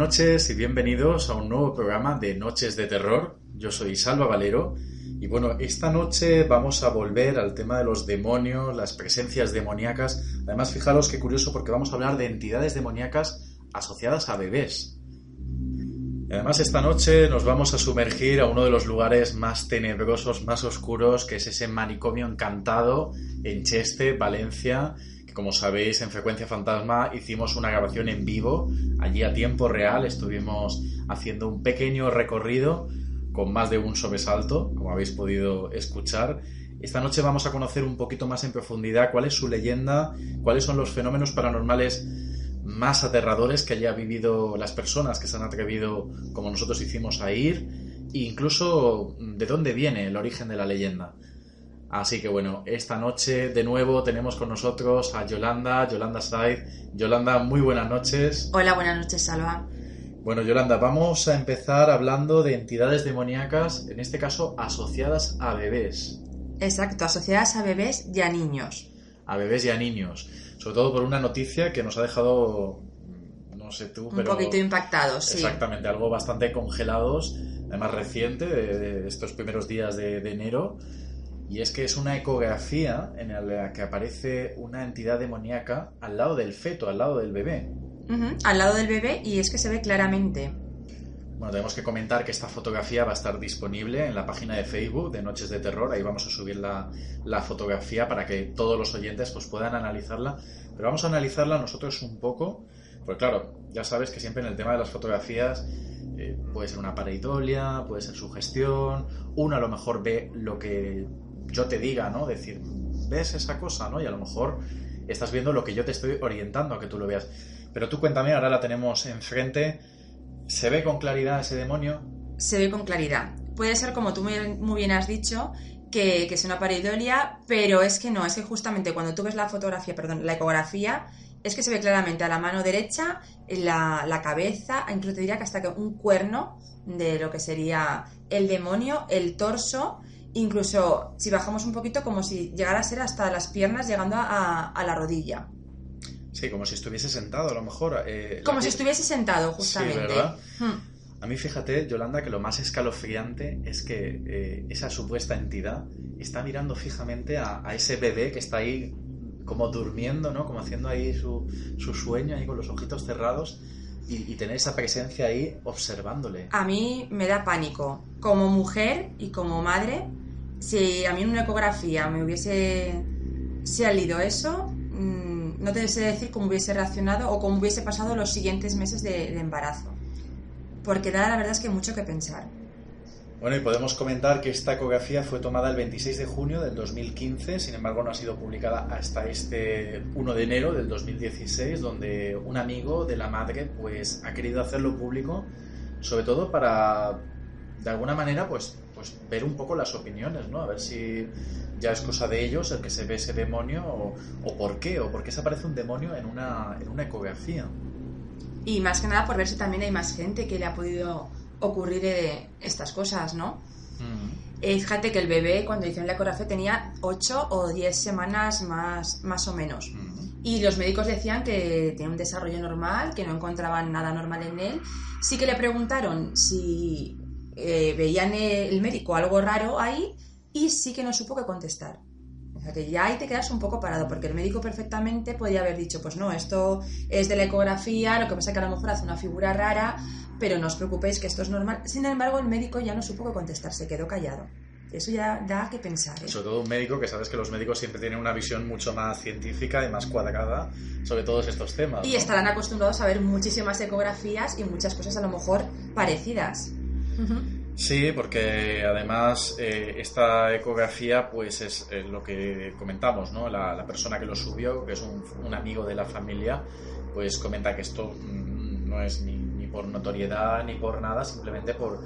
noches y bienvenidos a un nuevo programa de Noches de Terror. Yo soy Salva Valero y bueno, esta noche vamos a volver al tema de los demonios, las presencias demoníacas. Además, fijaros qué curioso porque vamos a hablar de entidades demoníacas asociadas a bebés. Y además, esta noche nos vamos a sumergir a uno de los lugares más tenebrosos, más oscuros, que es ese manicomio encantado en Cheste, Valencia, que como sabéis en Frecuencia Fantasma hicimos una grabación en vivo, allí a tiempo real, estuvimos haciendo un pequeño recorrido con más de un sobresalto, como habéis podido escuchar. Esta noche vamos a conocer un poquito más en profundidad cuál es su leyenda, cuáles son los fenómenos paranormales más aterradores que haya vivido las personas que se han atrevido, como nosotros hicimos, a ir, e incluso de dónde viene el origen de la leyenda. Así que bueno, esta noche de nuevo tenemos con nosotros a Yolanda Saiz. Yolanda, muy buenas noches. Hola, buenas noches, Salva. Bueno, Yolanda, vamos a empezar hablando de entidades demoníacas, en este caso asociadas a bebés. Exacto, asociadas a bebés y a niños. A bebés y a niños. Sobre todo por una noticia que nos ha dejado, no sé tú, pero... Un poquito impactados, sí. Exactamente, algo bastante congelados, además reciente, de estos primeros días de enero. Y es que es una ecografía en la que aparece una entidad demoníaca al lado del feto, al lado del bebé. Al lado del bebé, y es que se ve claramente. Bueno, tenemos que comentar que esta fotografía va a estar disponible en la página de Facebook de Noches de Terror. Ahí vamos a subir la fotografía para que todos los oyentes pues, puedan analizarla. Pero vamos a analizarla nosotros un poco, porque claro, ya sabes que siempre en el tema de las fotografías puede ser una pareidolia, puede ser sugestión. Uno a lo mejor ve lo que yo te diga, ¿no? Decir, ¿ves esa cosa? ¿No? Y a lo mejor estás viendo lo que yo te estoy orientando a que tú lo veas. Pero tú cuéntame, ahora la tenemos enfrente. ¿Se ve con claridad ese demonio? Se ve con claridad. Puede ser, como tú muy bien has dicho, que es una pareidolia, pero es que no, es que justamente cuando tú ves la ecografía, es que se ve claramente a la mano derecha, la cabeza, incluso te diría que hasta que un cuerno de lo que sería el demonio, el torso, incluso si bajamos un poquito, como si llegara a ser hasta las piernas, llegando a la rodilla. Sí, como si estuviese sentado, a lo mejor. Como si estuviese sentado, justamente. Sí, ¿verdad? A mí, fíjate, Yolanda, que lo más escalofriante es que esa supuesta entidad está mirando fijamente a ese bebé que está ahí como durmiendo, ¿no? Como haciendo ahí su sueño, ahí con los ojitos cerrados, y tener esa presencia ahí observándole. A mí me da pánico. Como mujer y como madre, si a mí en una ecografía me hubiese salido eso... No te sé decir cómo hubiese reaccionado o cómo hubiese pasado los siguientes meses de embarazo. Porque da, la verdad es que mucho que pensar. Bueno, y podemos comentar que esta ecografía fue tomada el 26 de junio del 2015, sin embargo no ha sido publicada hasta este 1 de enero del 2016, donde un amigo de la madre pues ha querido hacerlo público, sobre todo para, de alguna manera, pues ver un poco las opiniones, ¿no? A ver si ya es cosa de ellos el que se ve ese demonio o por qué se aparece un demonio en una ecografía. Y más que nada por ver si también hay más gente que le ha podido ocurrir estas cosas, ¿no? Fíjate que el bebé, cuando hicieron la ecografía, tenía 8 o 10 semanas más o menos. Y los médicos decían que tenía un desarrollo normal, que no encontraban nada normal en él. Sí que le preguntaron si veían el médico algo raro ahí, y sí que no supo qué contestar. O sea que ya ahí te quedas un poco parado, porque el médico perfectamente podía haber dicho, pues no, esto es de la ecografía, lo que pasa es que a lo mejor hace una figura rara, pero no os preocupéis que esto es normal. Sin embargo, el médico ya no supo qué contestar, se quedó callado. Eso ya da que pensar, ¿eh? Sobre todo un médico, que sabes que los médicos siempre tienen una visión mucho más científica y más cuadrada sobre todos estos temas, y ¿no? Estarán acostumbrados a ver muchísimas ecografías y muchas cosas a lo mejor parecidas. Sí, porque además esta ecografía pues es lo que comentamos, ¿no? La persona que lo subió, que es un amigo de la familia, pues comenta que esto no es ni por notoriedad ni por nada, simplemente por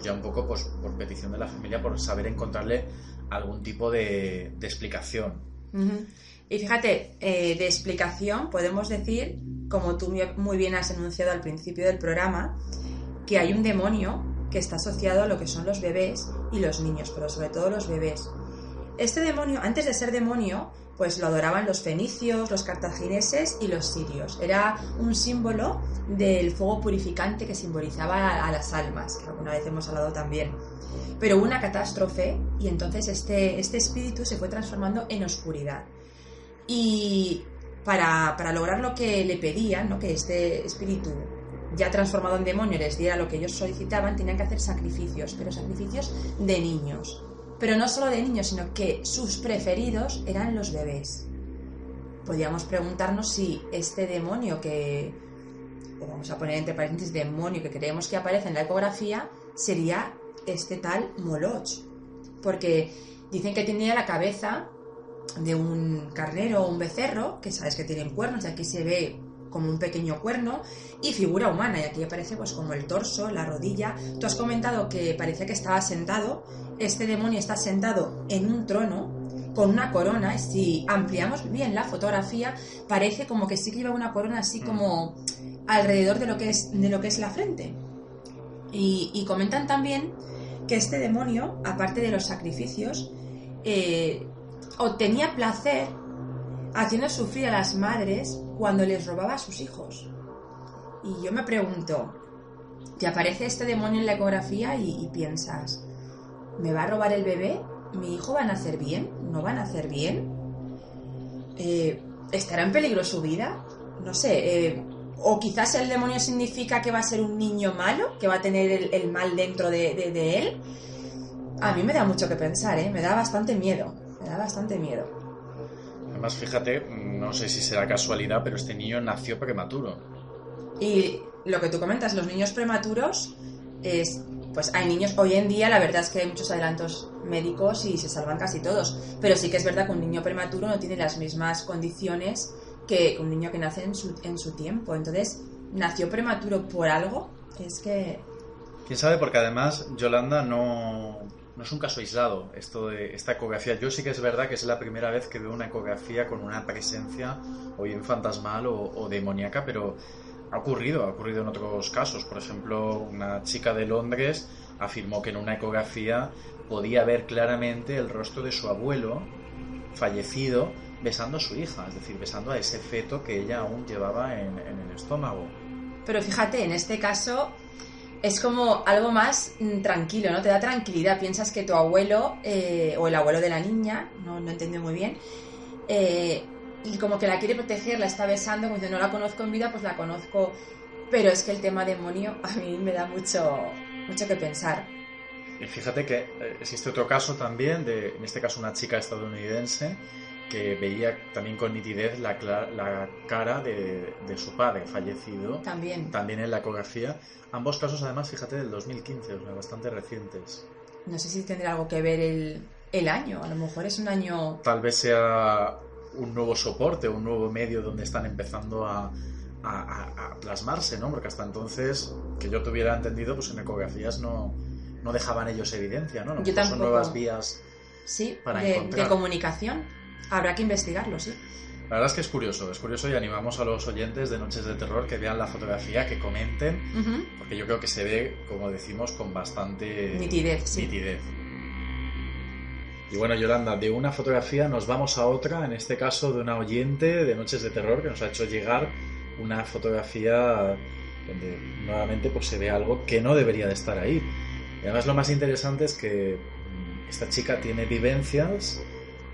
ya un poco pues, por petición de la familia, por saber encontrarle algún tipo de explicación. Y fíjate, de explicación podemos decir, como tú muy bien has enunciado al principio del programa, que hay un demonio que está asociado a lo que son los bebés y los niños, pero sobre todo los bebés. Este demonio, antes de ser demonio, pues lo adoraban los fenicios, los cartagineses y los sirios. Era un símbolo del fuego purificante que simbolizaba a las almas, que alguna vez hemos hablado también. Pero hubo una catástrofe y entonces este espíritu se fue transformando en oscuridad. Y para lograr lo que le pedían, ¿no?, que este espíritu ya transformado en demonio les diera lo que ellos solicitaban, tenían que hacer sacrificios, pero sacrificios de niños. Pero no solo de niños, sino que sus preferidos eran los bebés. Podríamos preguntarnos si este demonio que, o vamos a poner entre paréntesis demonio que creemos que aparece en la ecografía, sería este tal Moloch. Porque dicen que tenía la cabeza de un carnero o un becerro, que sabes que tienen cuernos, y aquí se ve como un pequeño cuerno, y figura humana, y aquí aparece pues como el torso, la rodilla. Tú has comentado que parecía que estaba sentado. Este demonio está sentado en un trono con una corona, y si ampliamos bien la fotografía parece como que sí que lleva una corona así como alrededor de lo que es la frente. Y comentan también que este demonio, aparte de los sacrificios, obtenía placer haciendo sufrir a las madres cuando les robaba a sus hijos. Y yo me pregunto, te aparece este demonio en la ecografía y piensas, ¿me va a robar el bebé? ¿Mi hijo va a nacer bien? ¿No va a nacer bien? ¿Estará en peligro su vida? No sé, o quizás el demonio significa que va a ser un niño malo, que va a tener el mal dentro de él. A mí me da mucho que pensar, me da bastante miedo. Además, fíjate, no sé si será casualidad, pero este niño nació prematuro. Y lo que tú comentas, los niños prematuros, pues hay niños, hoy en día la verdad es que hay muchos adelantos médicos y se salvan casi todos, pero sí que es verdad que un niño prematuro no tiene las mismas condiciones que un niño que nace en su tiempo. Entonces, nació prematuro por algo, es que... ¿Quién sabe? Porque además, Yolanda, no es un caso aislado esto de esta ecografía. Yo sí que es verdad que es la primera vez que veo una ecografía con una presencia o bien fantasmal o demoníaca, pero ha ocurrido en otros casos. Por ejemplo, una chica de Londres afirmó que en una ecografía podía ver claramente el rostro de su abuelo fallecido besando a su hija, es decir, besando a ese feto que ella aún llevaba en el estómago. Pero fíjate, en este caso es como algo más tranquilo, ¿no? Te da tranquilidad. Piensas que tu abuelo, o el abuelo de la niña, no entiendo muy bien, y como que la quiere proteger, la está besando, como diciendo, no la conozco en vida, pues la conozco. Pero es que el tema demonio a mí me da mucho que pensar. Y fíjate que existe otro caso también, en este caso una chica estadounidense, que veía también con nitidez la cara de su padre fallecido, también en la ecografía. Ambos casos, además, fíjate, del 2015, o sea, bastante recientes. No sé si tendrá algo que ver el año, a lo mejor es un año... Tal vez sea un nuevo soporte, un nuevo medio donde están empezando a plasmarse, ¿no? Porque hasta entonces, que yo tuviera entendido, pues en ecografías no dejaban ellos evidencia, ¿no? Yo tampoco. Son nuevas vías para encontrar. De comunicación. Habrá que investigarlo, sí. La verdad es que es curioso y animamos a los oyentes de Noches de Terror que vean la fotografía, que comenten, porque yo creo que se ve, como decimos, con bastante nitidez. Sí. Y bueno, Yolanda, de una fotografía nos vamos a otra, en este caso de una oyente de Noches de Terror que nos ha hecho llegar una fotografía donde nuevamente pues se ve algo que no debería de estar ahí. Y además lo más interesante es que esta chica tiene vivencias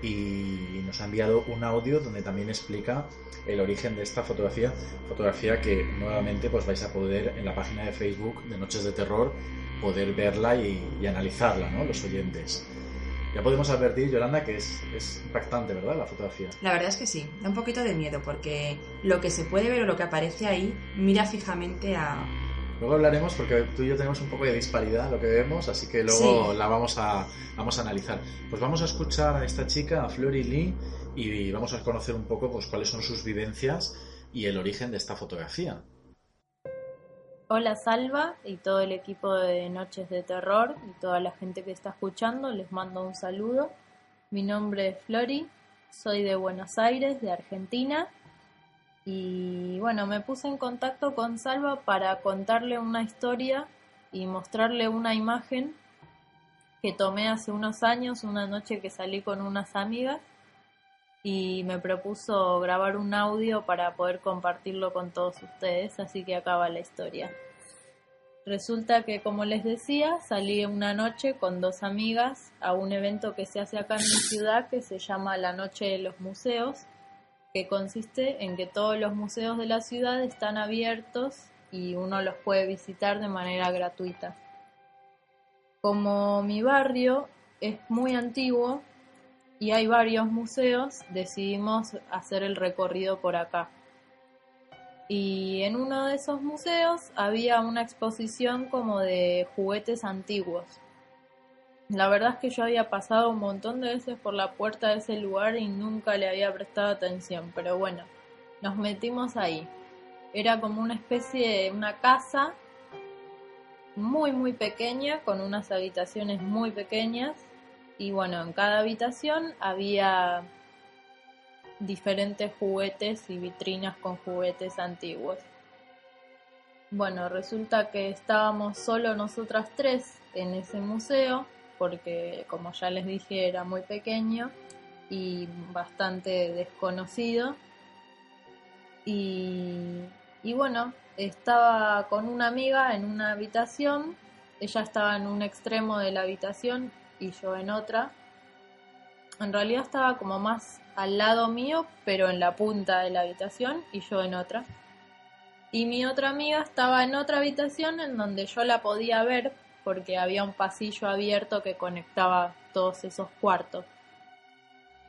y nos ha enviado un audio donde también explica el origen de esta fotografía que nuevamente pues vais a poder en la página de Facebook de Noches de Terror poder verla y analizarla, ¿no? Los oyentes. Ya podemos advertir, Yolanda, que es impactante, ¿verdad? La fotografía. La verdad es que sí, da un poquito de miedo porque lo que se puede ver o lo que aparece ahí mira fijamente a... Luego hablaremos porque tú y yo tenemos un poco de disparidad en lo que vemos, así que luego la vamos a analizar. Pues vamos a escuchar a esta chica, a Flori Lee, y vamos a conocer un poco pues cuáles son sus vivencias y el origen de esta fotografía. Hola Salva y todo el equipo de Noches de Terror y toda la gente que está escuchando, les mando un saludo. Mi nombre es Flori, soy de Buenos Aires, de Argentina. Y bueno, me puse en contacto con Salva para contarle una historia y mostrarle una imagen que tomé hace unos años, una noche que salí con unas amigas y me propuso grabar un audio para poder compartirlo con todos ustedes, así que acá va la historia. Resulta que, como les decía, salí una noche con 2 amigas a un evento que se hace acá en mi ciudad que se llama la Noche de los Museos, que consiste en que todos los museos de la ciudad están abiertos y uno los puede visitar de manera gratuita. Como mi barrio es muy antiguo y hay varios museos, decidimos hacer el recorrido por acá. Y en uno de esos museos había una exposición como de juguetes antiguos. La verdad es que yo había pasado un montón de veces por la puerta de ese lugar y nunca le había prestado atención, pero bueno, nos metimos ahí. Era como una especie de una casa muy muy pequeña, con unas habitaciones muy pequeñas, y bueno, en cada habitación había diferentes juguetes y vitrinas con juguetes antiguos. Bueno, resulta que estábamos solo nosotras 3 en ese museo, porque como ya les dije era muy pequeño y bastante desconocido. Y bueno, estaba con una amiga en una habitación, ella estaba en un extremo de la habitación y yo en otra. En realidad estaba como más al lado mío, pero en la punta de la habitación y yo en otra. Y mi otra amiga estaba en otra habitación en donde yo la podía ver porque había un pasillo abierto que conectaba todos esos cuartos.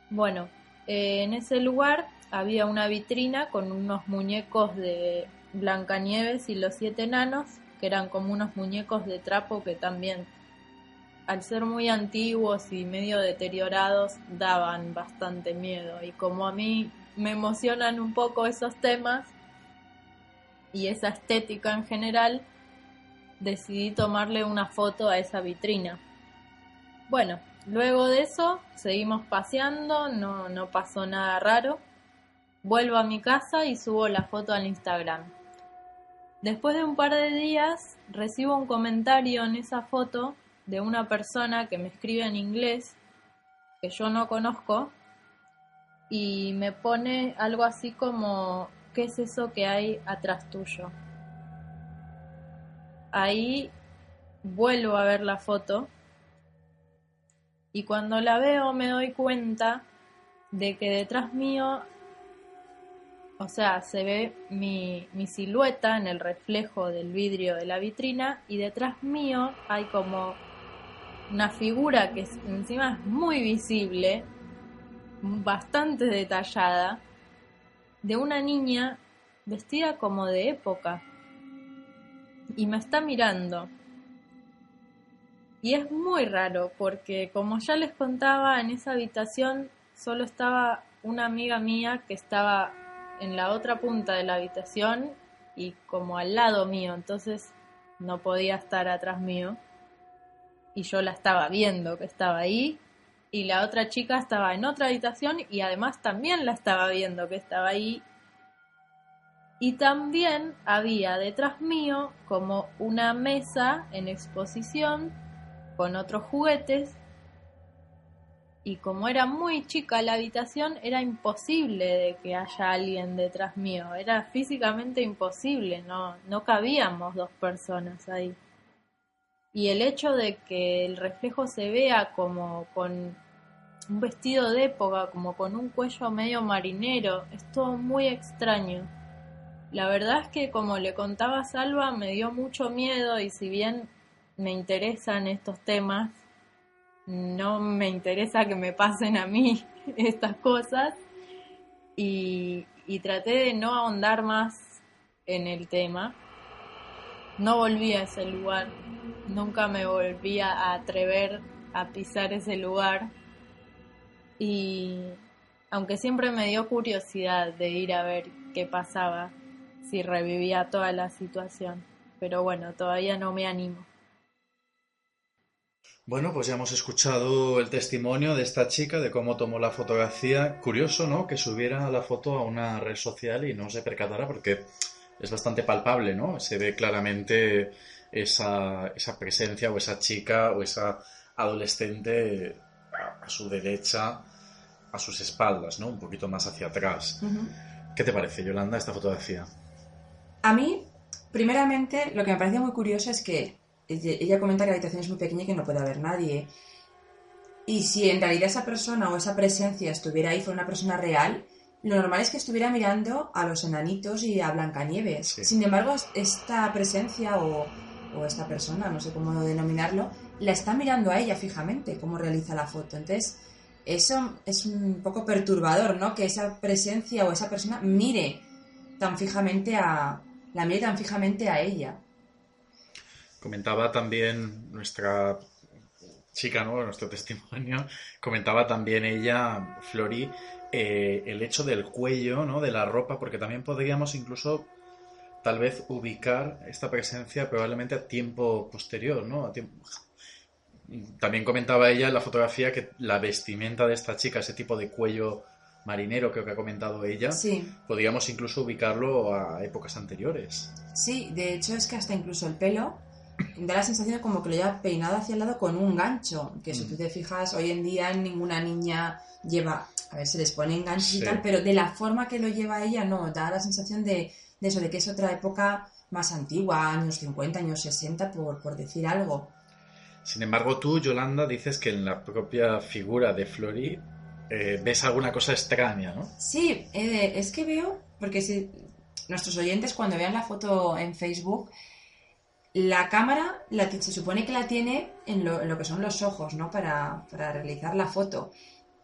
Bueno, en ese lugar había una vitrina con unos muñecos de Blancanieves y los 7 enanos, que eran como unos muñecos de trapo que también, al ser muy antiguos y medio deteriorados, daban bastante miedo. Y como a mí me emocionan un poco esos temas y esa estética en general, decidí tomarle una foto a esa vitrina. Bueno, luego de eso seguimos paseando, no pasó nada raro. Vuelvo a mi casa y subo la foto al Instagram. Después de un par de días recibo un comentario en esa foto de una persona que me escribe en inglés, que yo no conozco, y me pone algo así como: ¿qué es eso que hay atrás tuyo? Ahí vuelvo a ver la foto y cuando la veo me doy cuenta de que detrás mío, o sea, se ve mi silueta en el reflejo del vidrio de la vitrina y detrás mío hay como una figura que encima es muy visible, bastante detallada, de una niña vestida como de época y me está mirando. Y es muy raro porque, como ya les contaba, en esa habitación solo estaba una amiga mía que estaba en la otra punta de la habitación y como al lado mío, entonces no podía estar atrás mío. Y yo la estaba viendo que estaba ahí, y la otra chica estaba en otra habitación y además también la estaba viendo que estaba ahí. Y también había detrás mío como una mesa en exposición con otros juguetes, y como era muy chica la habitación, era imposible de que haya alguien detrás mío, era físicamente imposible, no cabíamos 2 personas ahí. Y el hecho de que el reflejo se vea como con un vestido de época, como con un cuello medio marinero, es todo muy extraño. La verdad es que, como le contaba a Salva, me dio mucho miedo, y si bien me interesan estos temas, no me interesa que me pasen a mí estas cosas, y traté de no ahondar más en el tema. No volví a ese lugar, nunca me volví a atrever a pisar ese lugar, y aunque siempre me dio curiosidad de ir a ver qué pasaba si revivía toda la situación, pero bueno, todavía no me animo. Bueno, pues ya hemos escuchado el testimonio de esta chica, de cómo tomó la fotografía. Curioso, ¿no?, que subiera la foto a una red social y no se percatara, porque es bastante palpable, ¿no? Se ve claramente esa presencia o esa chica o esa adolescente a su derecha, a sus espaldas, ¿no? Un poquito más hacia atrás. Ujú. ¿Qué te parece, Yolanda, esta fotografía? A mí, primeramente, lo que me parece muy curioso es que ella comenta que la habitación es muy pequeña y que no puede haber nadie. Y si en realidad esa persona o esa presencia estuviera ahí, fuera una persona real, lo normal es que estuviera mirando a los enanitos y a Blancanieves. Sí. Sin embargo, esta presencia o esta persona, no sé cómo denominarlo, la está mirando a ella fijamente, cómo realiza la foto. Entonces, eso es un poco perturbador, ¿no? Que esa presencia o esa persona mire tan fijamente la mire tan fijamente a ella. Comentaba también nuestra chica, ¿no? Nuestro testimonio, comentaba también ella, Flori, el hecho del cuello, ¿no? De la ropa, porque también podríamos incluso tal vez ubicar esta presencia probablemente a tiempo posterior, ¿no? También comentaba ella en la fotografía que la vestimenta de esta chica, ese tipo de cuello marinero, creo que ha comentado ella, Sí, podríamos incluso ubicarlo a épocas anteriores. sí, de hecho es que hasta incluso el pelo da la sensación de como que lo lleva peinado hacia el lado con un gancho, que si tú te fijas, hoy en día ninguna niña lleva, a ver, se les ponen ganchos Sí. y tal, pero de la forma que lo lleva ella, no, da la sensación de eso, de que es otra época más antigua, años 50, años 60, por decir algo. Sin embargo, tú, Yolanda, dices que en la propia figura de Flori ves alguna cosa extraña, ¿no? Sí, es que veo, porque si nuestros oyentes cuando vean la foto en Facebook, la cámara se supone que la tiene en lo que son los ojos, ¿no? Para realizar la foto.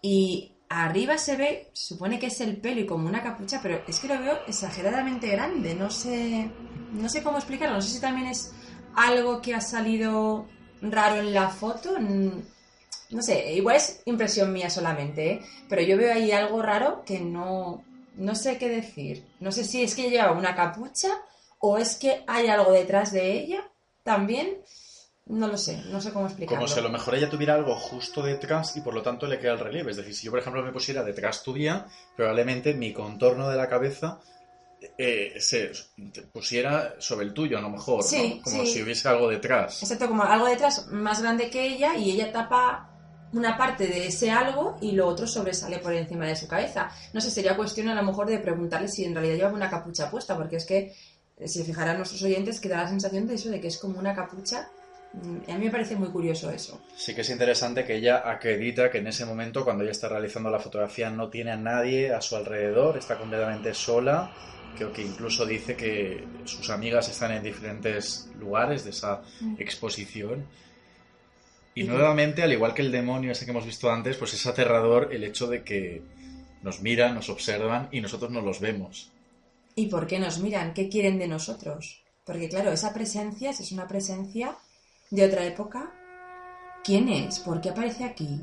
Y arriba se supone que es el pelo y como una capucha, pero es que lo veo exageradamente grande. No sé cómo explicarlo. No sé si también es algo que ha salido raro en la foto. No sé, igual es impresión mía solamente, ¿eh? Pero yo veo ahí algo raro que no sé qué decir. No sé si es que lleva una capucha o es que hay algo detrás de ella también. No lo sé, no sé cómo Como si a lo explicarlo. mejor ella tuviera algo justo detrás y por lo tanto le queda el relieve. Es decir, si yo, por ejemplo, me pusiera detrás tuya, probablemente mi contorno de la cabeza se pusiera sobre el tuyo, a lo mejor, ¿no? Sí, Como si sí. hubiese algo detrás. Exacto, como algo detrás más grande que ella y ella tapa una parte de ese algo y lo otro sobresale por encima de su cabeza. No sé, sería cuestión a lo mejor de preguntarle si en realidad lleva una capucha puesta, porque es que, si se fijarán nuestros oyentes, que da la sensación de eso, de que es como una capucha. A mí me parece muy curioso eso. Sí que es interesante que ella acredita que en ese momento, cuando ella está realizando la fotografía, no tiene a nadie a su alrededor, está completamente sola. Creo que incluso dice que sus amigas están en diferentes lugares de esa exposición. Y Y nuevamente, al igual que el demonio ese que hemos visto antes, pues es aterrador el hecho de que nos miran, nos observan y nosotros no los vemos. ¿Y por qué nos miran? ¿Qué quieren de nosotros? Porque claro, esa presencia, si es una presencia de otra época, ¿quién es? ¿Por qué aparece aquí?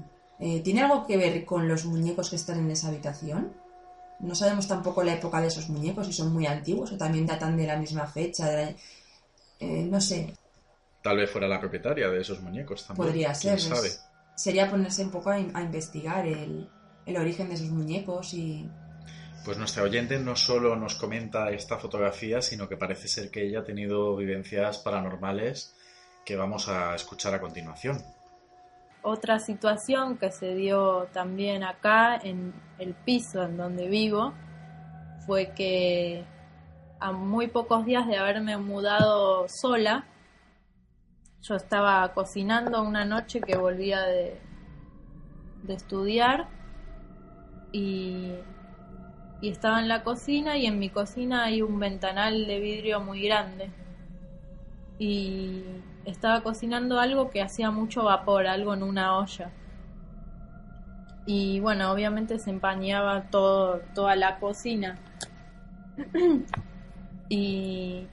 ¿Tiene algo que ver con los muñecos que están en esa habitación? No sabemos tampoco la época de esos muñecos, si son muy antiguos o también datan de la misma fecha. No sé, Tal vez fuera la propietaria de esos muñecos también, podría quién ser. sabe. Sería ponerse un poco a investigar el origen de esos muñecos y... Pues nuestra oyente no solo nos comenta esta fotografía, sino que parece ser que ella ha tenido vivencias paranormales que vamos a escuchar a continuación. Otra situación que se dio también acá en el piso en donde vivo fue que a muy pocos días de haberme mudado sola, yo estaba cocinando una noche que volvía de estudiar y estaba en la cocina y en mi cocina hay un ventanal de vidrio muy grande y estaba cocinando algo que hacía mucho vapor, algo en una olla. Y bueno, obviamente se empañaba toda la cocina. y,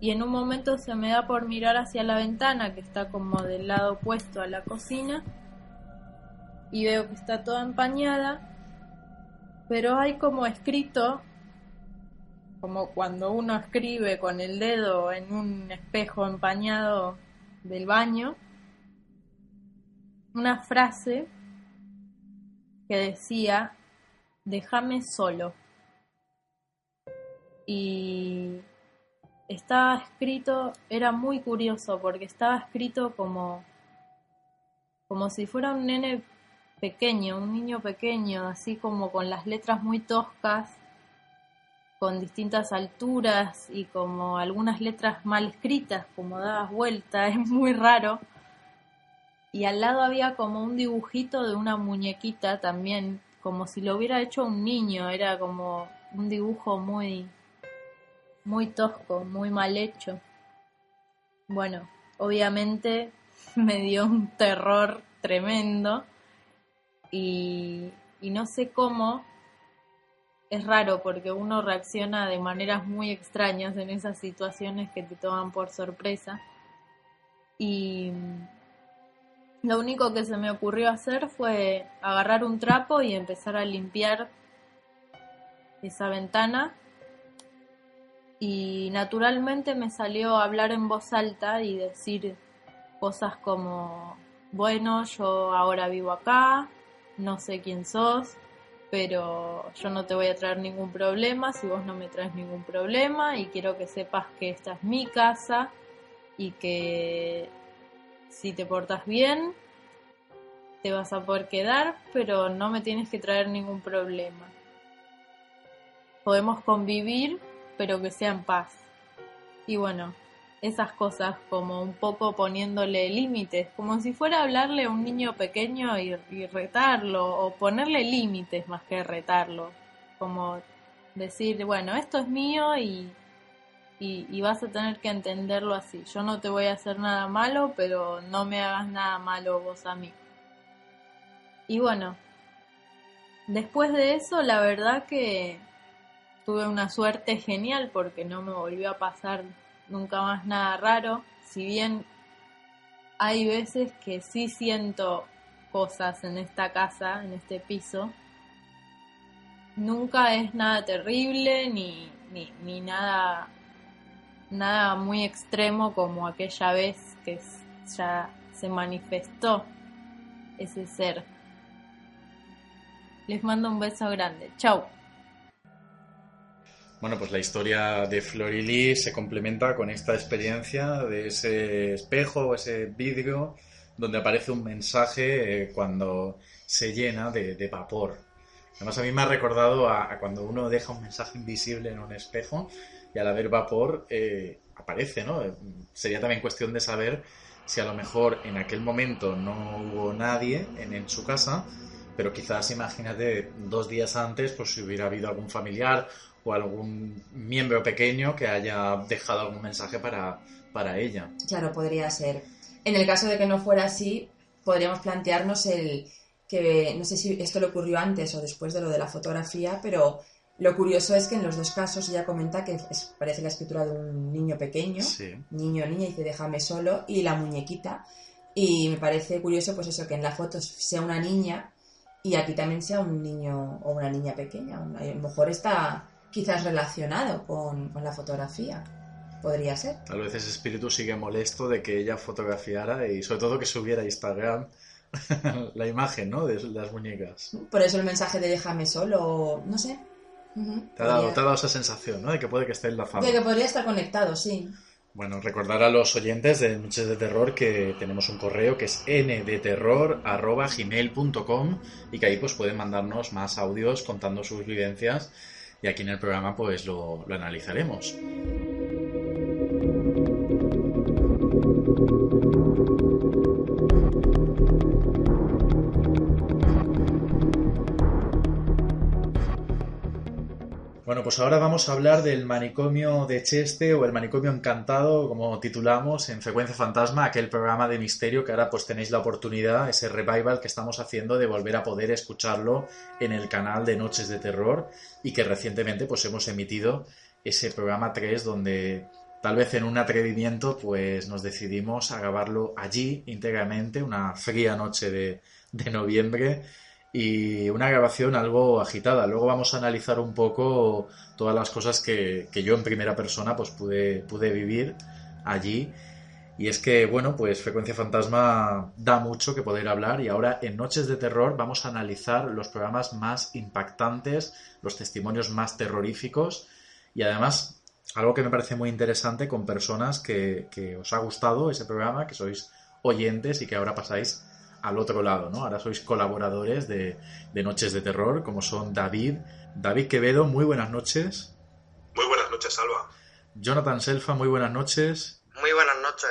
y en un momento se me da por mirar hacia la ventana, que está como del lado opuesto a la cocina, y veo que está toda empañada, pero hay como escrito, como cuando uno escribe con el dedo en un espejo empañado del baño, una frase que decía: déjame solo. Y estaba escrito, era muy curioso porque estaba escrito como como si fuera un nene pequeño, un niño pequeño, así como con las letras muy toscas, con distintas alturas y como algunas letras mal escritas, como dadas vuelta, es muy raro. Y al lado había como un dibujito de una muñequita también, como si lo hubiera hecho un niño, era como un dibujo muy, muy tosco, muy mal hecho. Bueno, obviamente me dio un terror tremendo y no sé cómo. Es raro porque uno reacciona de maneras muy extrañas en esas situaciones que te toman por sorpresa. Y lo único que se me ocurrió hacer fue agarrar un trapo y empezar a limpiar esa ventana. Y naturalmente me salió hablar en voz alta y decir cosas como: bueno, yo ahora vivo acá, no sé quién sos, pero yo no te voy a traer ningún problema si vos no me traes ningún problema, y quiero que sepas que esta es mi casa y que si te portas bien te vas a poder quedar, pero no me tienes que traer ningún problema. Podemos convivir, pero que sea en paz. Y bueno, esas cosas, como un poco poniéndole límites, como si fuera a hablarle a un niño pequeño y retarlo, o ponerle límites más que retarlo, como decir, bueno, esto es mío y vas a tener que entenderlo así. Yo no te voy a hacer nada malo, pero no me hagas nada malo vos a mí. Y bueno, después de eso, la verdad que tuve una suerte genial porque no me volvió a pasar nunca más nada raro. Si bien hay veces que sí siento cosas en esta casa, en este piso, nunca es nada terrible ni nada muy extremo como aquella vez que ya se manifestó ese ser. Les mando un beso grande. Chau. Bueno, pues la historia de Florily se complementa con esta experiencia de ese espejo, ese vidrio, donde aparece un mensaje cuando se llena de vapor. Además, a mí me ha recordado a cuando uno deja un mensaje invisible en un espejo y al haber vapor aparece, ¿no? Sería también cuestión de saber si a lo mejor en aquel momento no hubo nadie en su casa, pero quizás, imagínate, 2 días antes, pues si hubiera habido algún familiar o algún miembro pequeño que haya dejado algún mensaje para ella. Claro, podría ser. En el caso de que no fuera así, podríamos plantearnos el que, no sé si esto le ocurrió antes o después de lo de la fotografía, pero lo curioso es que en los dos casos ella comenta que parece la escritura de un niño pequeño, sí. Niño o niña, dice déjame solo, y la muñequita. Y me parece curioso pues eso, que en la foto sea una niña y aquí también sea un niño o una niña pequeña. A lo mejor está quizás relacionado con la fotografía. Podría ser. Tal vez ese espíritu sigue molesto de que ella fotografiara y sobre todo que subiera a Instagram la imagen, ¿no?, de las muñecas. Por eso el mensaje de déjame solo, no sé. Te ha dado esa sensación, ¿no?, de que puede que esté enlazado. De que podría estar conectado, sí. Bueno, recordar a los oyentes de Noches de Terror que tenemos un correo que es ndeterror@gmail.com y que ahí pues pueden mandarnos más audios contando sus vivencias y aquí en el programa pues lo analizaremos. Bueno, pues ahora vamos a hablar del manicomio de Cheste o el manicomio encantado, como titulamos en Frecuencia Fantasma, aquel programa de misterio que ahora pues tenéis la oportunidad, ese revival que estamos haciendo de volver a poder escucharlo en el canal de Noches de Terror y que recientemente pues hemos emitido ese programa 3 donde tal vez en un atrevimiento pues nos decidimos a grabarlo allí íntegramente, una fría noche de noviembre. Y una grabación algo agitada. Luego vamos a analizar un poco todas las cosas que yo en primera persona pues pude vivir allí. Y es que, bueno, pues Frecuencia Fantasma da mucho que poder hablar y ahora en Noches de Terror vamos a analizar los programas más impactantes, los testimonios más terroríficos y además algo que me parece muy interesante con personas que os ha gustado ese programa, que sois oyentes y que ahora pasáis al otro lado, ¿no? Ahora sois colaboradores de Noches de Terror, como son David Quevedo, muy buenas noches. Muy buenas noches, Salva. Jonathan Selfa, muy buenas noches. Muy buenas noches.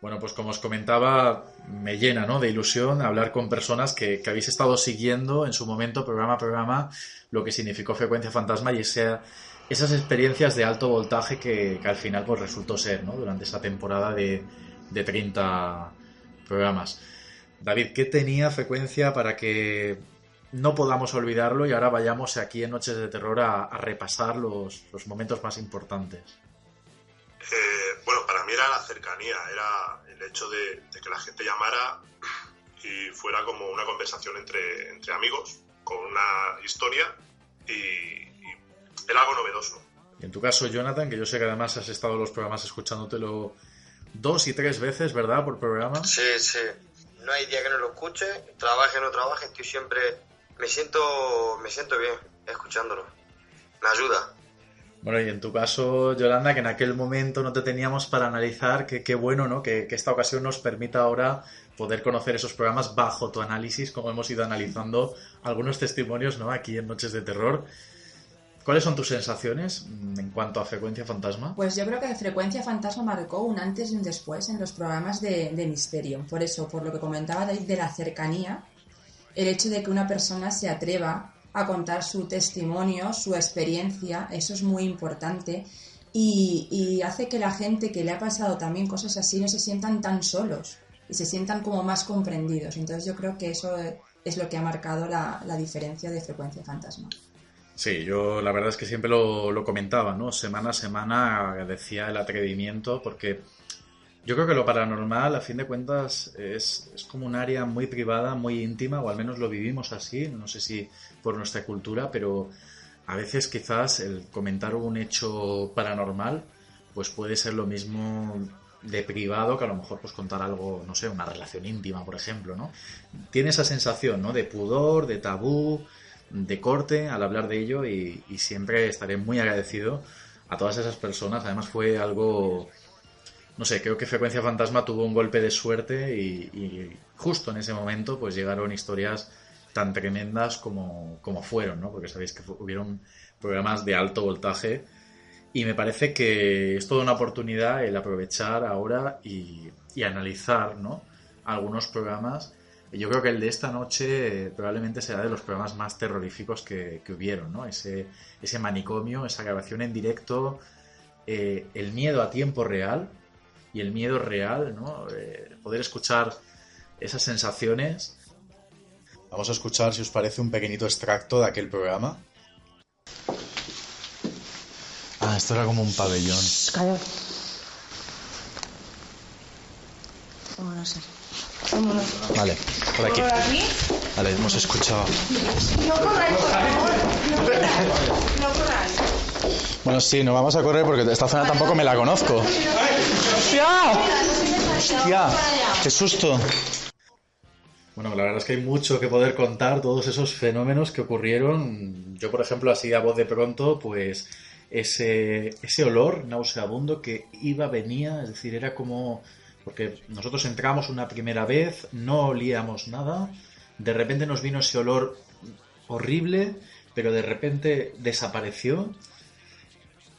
Bueno, pues como os comentaba, me llena, ¿no?, de ilusión hablar con personas que habéis estado siguiendo en su momento, programa a programa, lo que significó Frecuencia Fantasma y esas experiencias de alto voltaje que al final pues resultó ser, ¿no?, durante esa temporada de 30 programas. David, ¿qué tenía Frecuencia para que no podamos olvidarlo y ahora vayamos aquí en Noches de Terror a repasar los momentos más importantes? Bueno, para mí era la cercanía, era el hecho de que la gente llamara y fuera como una conversación entre amigos, con una historia y era algo novedoso. Y en tu caso, Jonathan, que yo sé que además has estado en los programas escuchándotelo 2 y 3 veces, ¿verdad?, por programa. Sí. No hay día que no lo escuche, trabaje o no trabaje, estoy siempre... Me siento bien escuchándolo. Me ayuda. Bueno, y en tu caso, Yolanda, que en aquel momento no te teníamos para analizar, qué bueno, ¿no?, que esta ocasión nos permita ahora poder conocer esos programas bajo tu análisis, como hemos ido analizando algunos testimonios, ¿no?, aquí en Noches de Terror. ¿Cuáles son tus sensaciones en cuanto a Frecuencia Fantasma? Pues yo creo que Frecuencia Fantasma marcó un antes y un después en los programas de misterio. Por eso, por lo que comentaba David de la cercanía, el hecho de que una persona se atreva a contar su testimonio, su experiencia, eso es muy importante y hace que la gente que le ha pasado también cosas así no se sientan tan solos y se sientan como más comprendidos. Entonces yo creo que eso es lo que ha marcado la diferencia de Frecuencia Fantasma. Sí, yo la verdad es que siempre lo comentaba, ¿no? Semana a semana agradecía el atrevimiento porque yo creo que lo paranormal, a fin de cuentas, es como un área muy privada, muy íntima, o al menos lo vivimos así, no sé si por nuestra cultura, pero a veces quizás el comentar un hecho paranormal pues puede ser lo mismo de privado que a lo mejor pues contar algo, no sé, una relación íntima, por ejemplo, ¿no? Tiene esa sensación, ¿no?, de pudor, de tabú, de corte al hablar de ello y siempre estaré muy agradecido a todas esas personas. Además fue algo, no sé, creo que Frecuencia Fantasma tuvo un golpe de suerte y justo en ese momento pues llegaron historias tan tremendas como fueron, ¿no? Porque sabéis que hubieron programas de alto voltaje y me parece que es toda una oportunidad el aprovechar ahora y analizar, ¿no?, algunos programas. Yo creo que el de esta noche probablemente será de los programas más terroríficos que hubieron, ¿no? Ese manicomio, esa grabación en directo, el miedo a tiempo real y el miedo real, ¿no? Poder escuchar esas sensaciones. Vamos a escuchar, si os parece, un pequeñito extracto de aquel programa. Ah, esto era como un pabellón. Calla. Vámonos. Vámonos. Vale, por aquí. ¿Por aquí? Vale, hemos escuchado. No corráis, por favor. No corráis. Bueno, sí, no vamos a correr porque esta zona tampoco me la conozco. ¡Hostia! ¡Hostia! ¡Qué susto! Bueno, la verdad es que hay mucho que poder contar, todos esos fenómenos que ocurrieron. Yo, por ejemplo, así a voz de pronto, pues ese olor nauseabundo que iba, venía, es decir, era como... Porque nosotros entramos una primera vez, no olíamos nada, de repente nos vino ese olor horrible, pero de repente desapareció.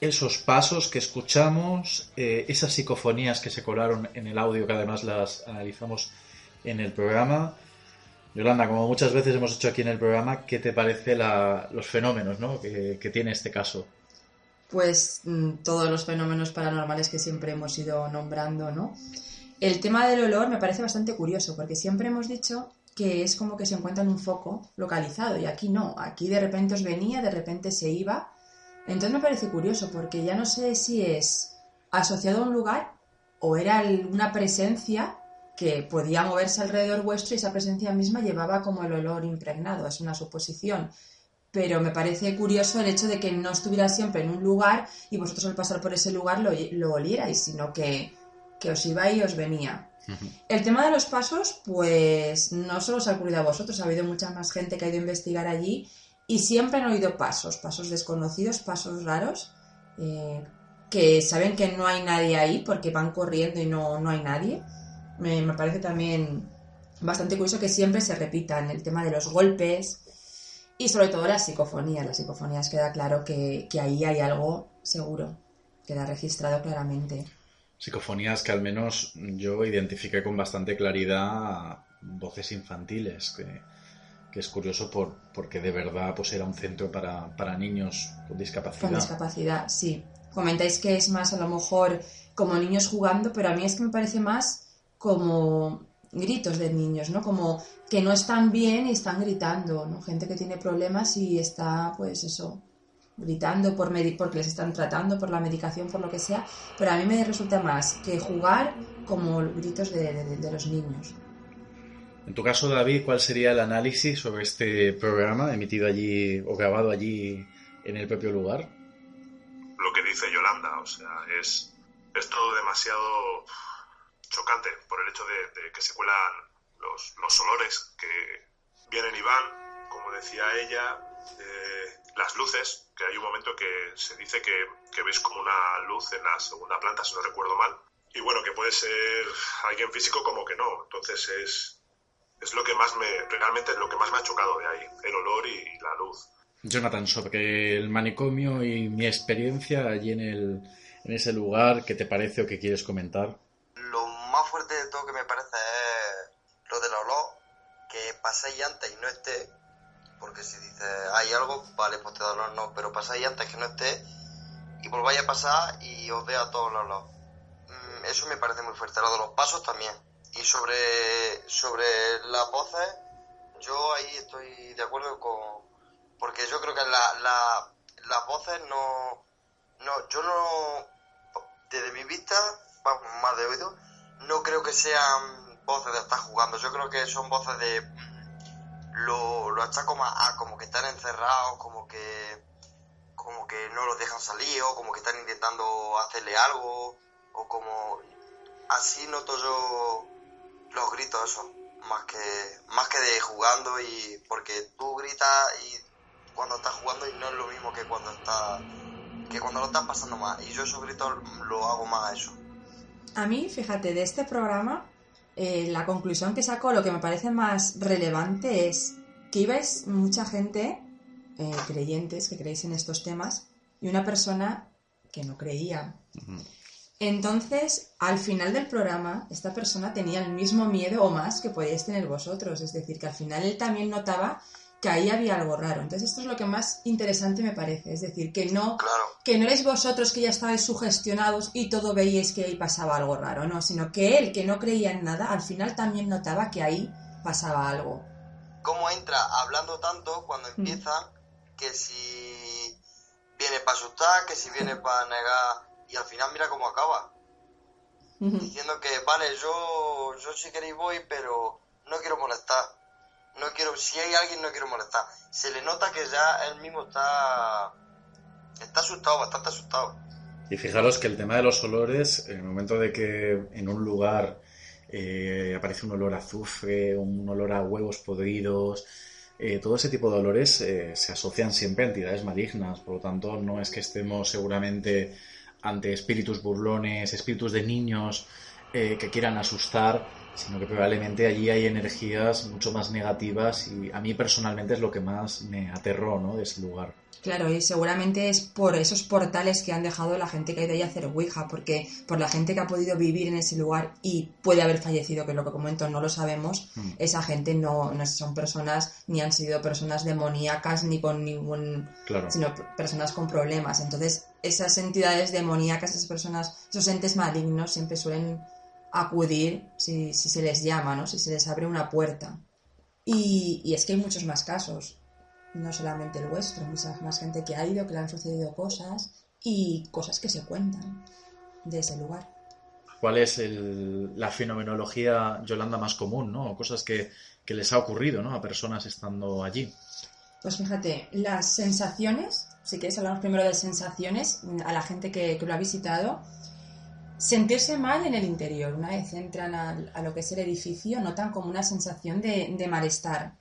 Esos pasos que escuchamos, esas psicofonías que se colaron en el audio, que además las analizamos en el programa. Yolanda, como muchas veces hemos hecho aquí en el programa, ¿qué te parece los fenómenos, ¿no?, que tiene este caso? Pues todos los fenómenos paranormales que siempre hemos ido nombrando, ¿no? El tema del olor me parece bastante curioso, porque siempre hemos dicho que es como que se encuentra en un foco localizado, y aquí no, aquí de repente os venía, de repente se iba. Entonces me parece curioso, porque ya no sé si es asociado a un lugar o era una presencia que podía moverse alrededor vuestro y esa presencia misma llevaba como el olor impregnado, es una suposición. Pero me parece curioso el hecho de que no estuviera siempre en un lugar y vosotros al pasar por ese lugar lo olierais, sino que os iba y os venía. El tema de los pasos, pues no solo os ha ocurrido a vosotros, ha habido mucha más gente que ha ido a investigar allí y siempre han oído pasos desconocidos, pasos raros, que saben que no hay nadie ahí porque van corriendo y no hay nadie. Me parece también bastante curioso que siempre se repitan el tema de los golpes y sobre todo las psicofonías. Las psicofonías queda claro que ahí hay algo seguro, queda registrado claramente. Psicofonías que al menos yo identifiqué con bastante claridad voces infantiles, que es curioso porque de verdad pues era un centro para niños con discapacidad. Con discapacidad, sí. Comentáis que es más a lo mejor como niños jugando, pero a mí es que me parece más como gritos de niños, ¿no? Como que no están bien y están gritando, ¿no? Gente que tiene problemas y está, pues eso, gritando porque les están tratando, por la medicación, por lo que sea, pero a mí me resulta más que jugar como gritos de los niños. En tu caso, David, ¿cuál sería el análisis sobre este programa emitido allí o grabado allí en el propio lugar? Lo que dice Yolanda, o sea, es todo demasiado chocante por el hecho de que se cuelan los olores que vienen y van, como decía ella, las luces, que hay un momento que se dice que ves como una luz en la segunda planta, si no recuerdo mal, y bueno, que puede ser alguien físico como que no, entonces es lo que realmente es lo que más me ha chocado de ahí, el olor y la luz. Jonathan, sobre el manicomio y mi experiencia allí en ese lugar, ¿qué te parece o qué quieres comentar? Lo más fuerte de todo que me parece es lo del olor, que paséis antes y no esté, porque si dices hay algo, vale, pues te da olor, no, pero pasáis antes que no esté y volváis a pasar y os vea todo el olor. Eso me parece muy fuerte, lo de los pasos también. Y sobre las voces, yo ahí estoy de acuerdo porque yo creo que las voces yo no, desde mi vista, más de oído, no creo que sean voces de estar jugando. Yo creo que son voces de lo achaco más a como que están encerrados, como que no los dejan salir, o como que están intentando hacerle algo, o como así noto yo los gritos, eso, más que de jugando, y porque tú gritas y cuando estás jugando y no es lo mismo que cuando lo estás pasando mal, y yo esos gritos lo hago más a eso. A mí, fíjate, de este programa, la conclusión que saco, lo que me parece más relevante es que ibais mucha gente, creyentes, que creéis en estos temas, y una persona que no creía. Uh-huh. Entonces, al final del programa, esta persona tenía el mismo miedo o más que podíais tener vosotros. Es decir, que al final él también notaba que ahí había algo raro. Entonces, esto es lo que más interesante me parece. Es decir, que no erais vosotros que ya estabais sugestionados y todo veíais que ahí pasaba algo raro, no, sino que él, que no creía en nada, al final también notaba que ahí pasaba algo. ¿Cómo entra hablando tanto cuando empieza que si viene para asustar, que si viene para negar, y al final mira cómo acaba? Diciendo que, vale, yo si queréis voy, pero no quiero molestar. No quiero, si hay alguien no quiero molestar. Se le nota que ya él mismo está asustado, bastante asustado. Y fijaros que el tema de los olores, en el momento de que en un lugar aparece un olor a azufre, un olor a huevos podridos, todo ese tipo de olores se asocian siempre a entidades malignas. Por lo tanto, no es que estemos seguramente ante espíritus burlones, espíritus de niños que quieran asustar, sino que probablemente allí hay energías mucho más negativas, y a mí personalmente es lo que más me aterró, ¿no?, de ese lugar. Claro, y seguramente es por esos portales que han dejado la gente que ha ido ahí a hacer Ouija, porque por la gente que ha podido vivir en ese lugar y puede haber fallecido, que es lo que comento, no lo sabemos, esa gente no son personas, ni han sido personas demoníacas, ni con ningún... Claro. Sino personas con problemas. Entonces, esas entidades demoníacas, esas personas, esos entes malignos siempre suelen acudir si se les llama, ¿no?, si se les abre una puerta. Y es que hay muchos más casos. No solamente el vuestro, mucha más gente que ha ido, que le han sucedido cosas y cosas que se cuentan de ese lugar. ¿Cuál es la fenomenología, Yolanda, más común, ¿no? O cosas que les ha ocurrido, ¿no?, a personas estando allí. Pues fíjate, las sensaciones, si quieres hablamos primero de sensaciones, a la gente que lo ha visitado, sentirse mal en el interior. Una vez entran a lo que es el edificio, notan como una sensación de malestar.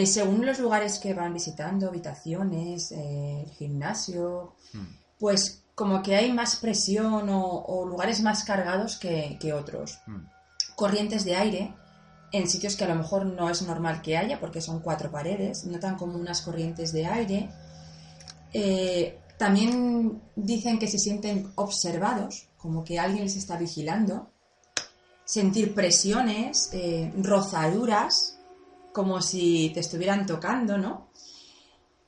Según los lugares que van visitando, habitaciones, el gimnasio, pues como que hay más presión o lugares más cargados que otros. Corrientes de aire en sitios que a lo mejor no es normal que haya, porque son 4 paredes, notan como unas corrientes de aire. También dicen que se sienten observados, como que alguien les está vigilando. Sentir presiones, rozaduras, como si te estuvieran tocando, ¿no?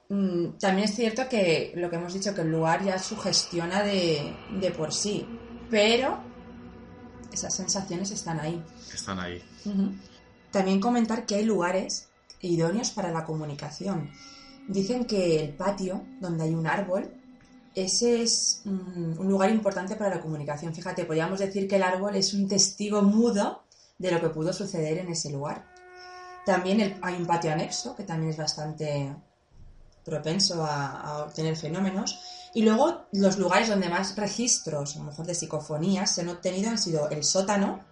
También es cierto que lo que hemos dicho, que el lugar ya sugestiona de por sí, pero esas sensaciones están ahí. Están ahí. Uh-huh. También comentar que hay lugares idóneos para la comunicación. Dicen que el patio, donde hay un árbol, ese es un lugar importante para la comunicación. Fíjate, podríamos decir que el árbol es un testigo mudo de lo que pudo suceder en ese lugar. También hay un patio anexo, que también es bastante propenso a obtener fenómenos. Y luego los lugares donde más registros, a lo mejor de psicofonías, se han obtenido han sido el sótano,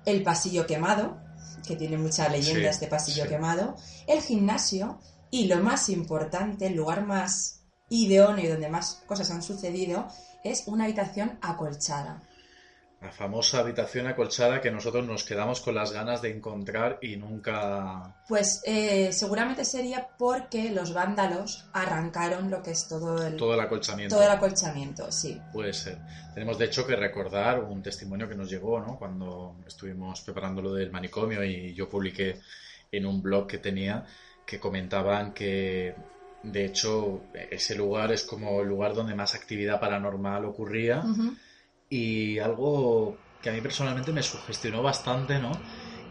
el pasillo quemado, que tiene mucha leyenda este pasillo quemado, el gimnasio y, lo más importante, el lugar más idóneo y donde más cosas han sucedido, es una habitación acolchada. La famosa habitación acolchada que nosotros nos quedamos con las ganas de encontrar y nunca... Pues seguramente sería porque los vándalos arrancaron lo que es todo el acolchamiento. Todo el acolchamiento, sí. Puede ser. Tenemos de hecho que recordar un testimonio que nos llegó, ¿no? Cuando estuvimos preparando lo del manicomio y yo publiqué en un blog que tenía, que comentaban que de hecho ese lugar es como el lugar donde más actividad paranormal ocurría. Uh-huh. Y algo que a mí personalmente me sugestionó bastante, ¿no?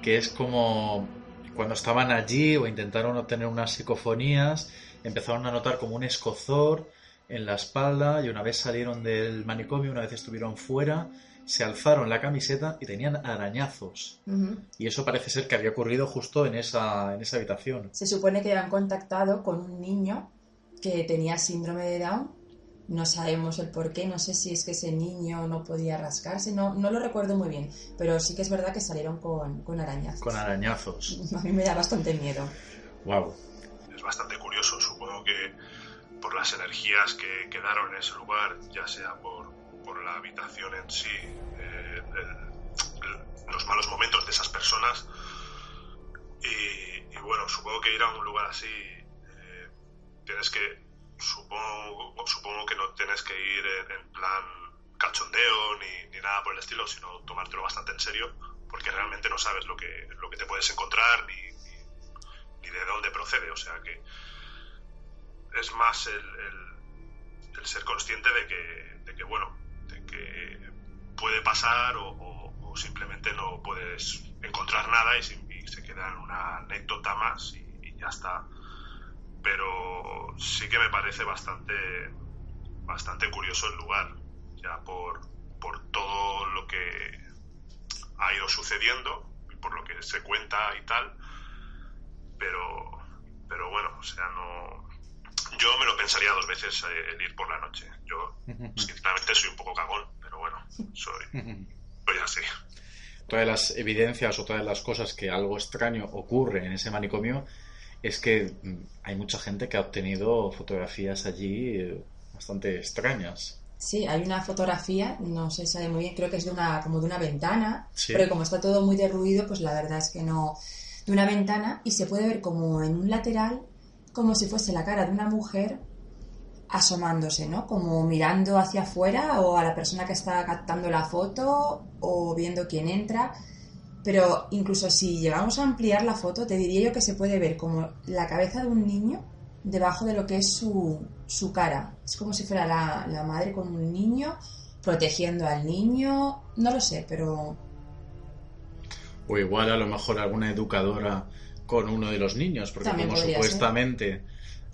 Que es como cuando estaban allí o intentaron obtener unas psicofonías, empezaron a notar como un escozor en la espalda y una vez salieron del manicomio, una vez estuvieron fuera, se alzaron la camiseta y tenían arañazos. Uh-huh. Y eso parece ser que había ocurrido justo en esa habitación. Se supone que han contactado con un niño que tenía síndrome de Down. No sabemos el por qué, no sé si es que ese niño no podía rascarse, no lo recuerdo muy bien, pero sí que es verdad que salieron con arañazos. Con arañazos. A mí me da bastante miedo. Wow. Es bastante curioso, supongo que por las energías que quedaron en ese lugar, ya sea por la habitación en sí, los malos momentos de esas personas, y bueno, supongo que ir a un lugar así, tienes que... Supongo que no tienes que ir en plan cachondeo ni nada por el estilo, sino tomártelo bastante en serio, porque realmente no sabes lo que te puedes encontrar ni de dónde procede. O sea que es más el ser consciente de que puede pasar o simplemente no puedes encontrar nada y se queda en una anécdota más y ya está. Pero sí que me parece bastante curioso el lugar, ya por todo lo que ha ido sucediendo y por lo que se cuenta y tal, pero bueno, o sea, no, yo me lo pensaría 2 veces el ir por la noche. Yo sinceramente soy un poco cagón, pero bueno, soy así. Todas las evidencias o todas las cosas que algo extraño ocurre en ese manicomio es que hay mucha gente que ha obtenido fotografías allí bastante extrañas. Sí, hay una fotografía, no se sabe muy bien, creo que es como de una ventana, sí. Porque como está todo muy derruido, pues la verdad es que no, de una ventana, y se puede ver como en un lateral, como si fuese la cara de una mujer asomándose, ¿no? Como mirando hacia afuera o a la persona que está captando la foto o viendo quién entra. Pero incluso si llegamos a ampliar la foto, te diría yo que se puede ver como la cabeza de un niño debajo de lo que es su cara. Es como si fuera la madre con un niño, protegiendo al niño. No lo sé, pero... O igual a lo mejor alguna educadora con uno de los niños, porque también como supuestamente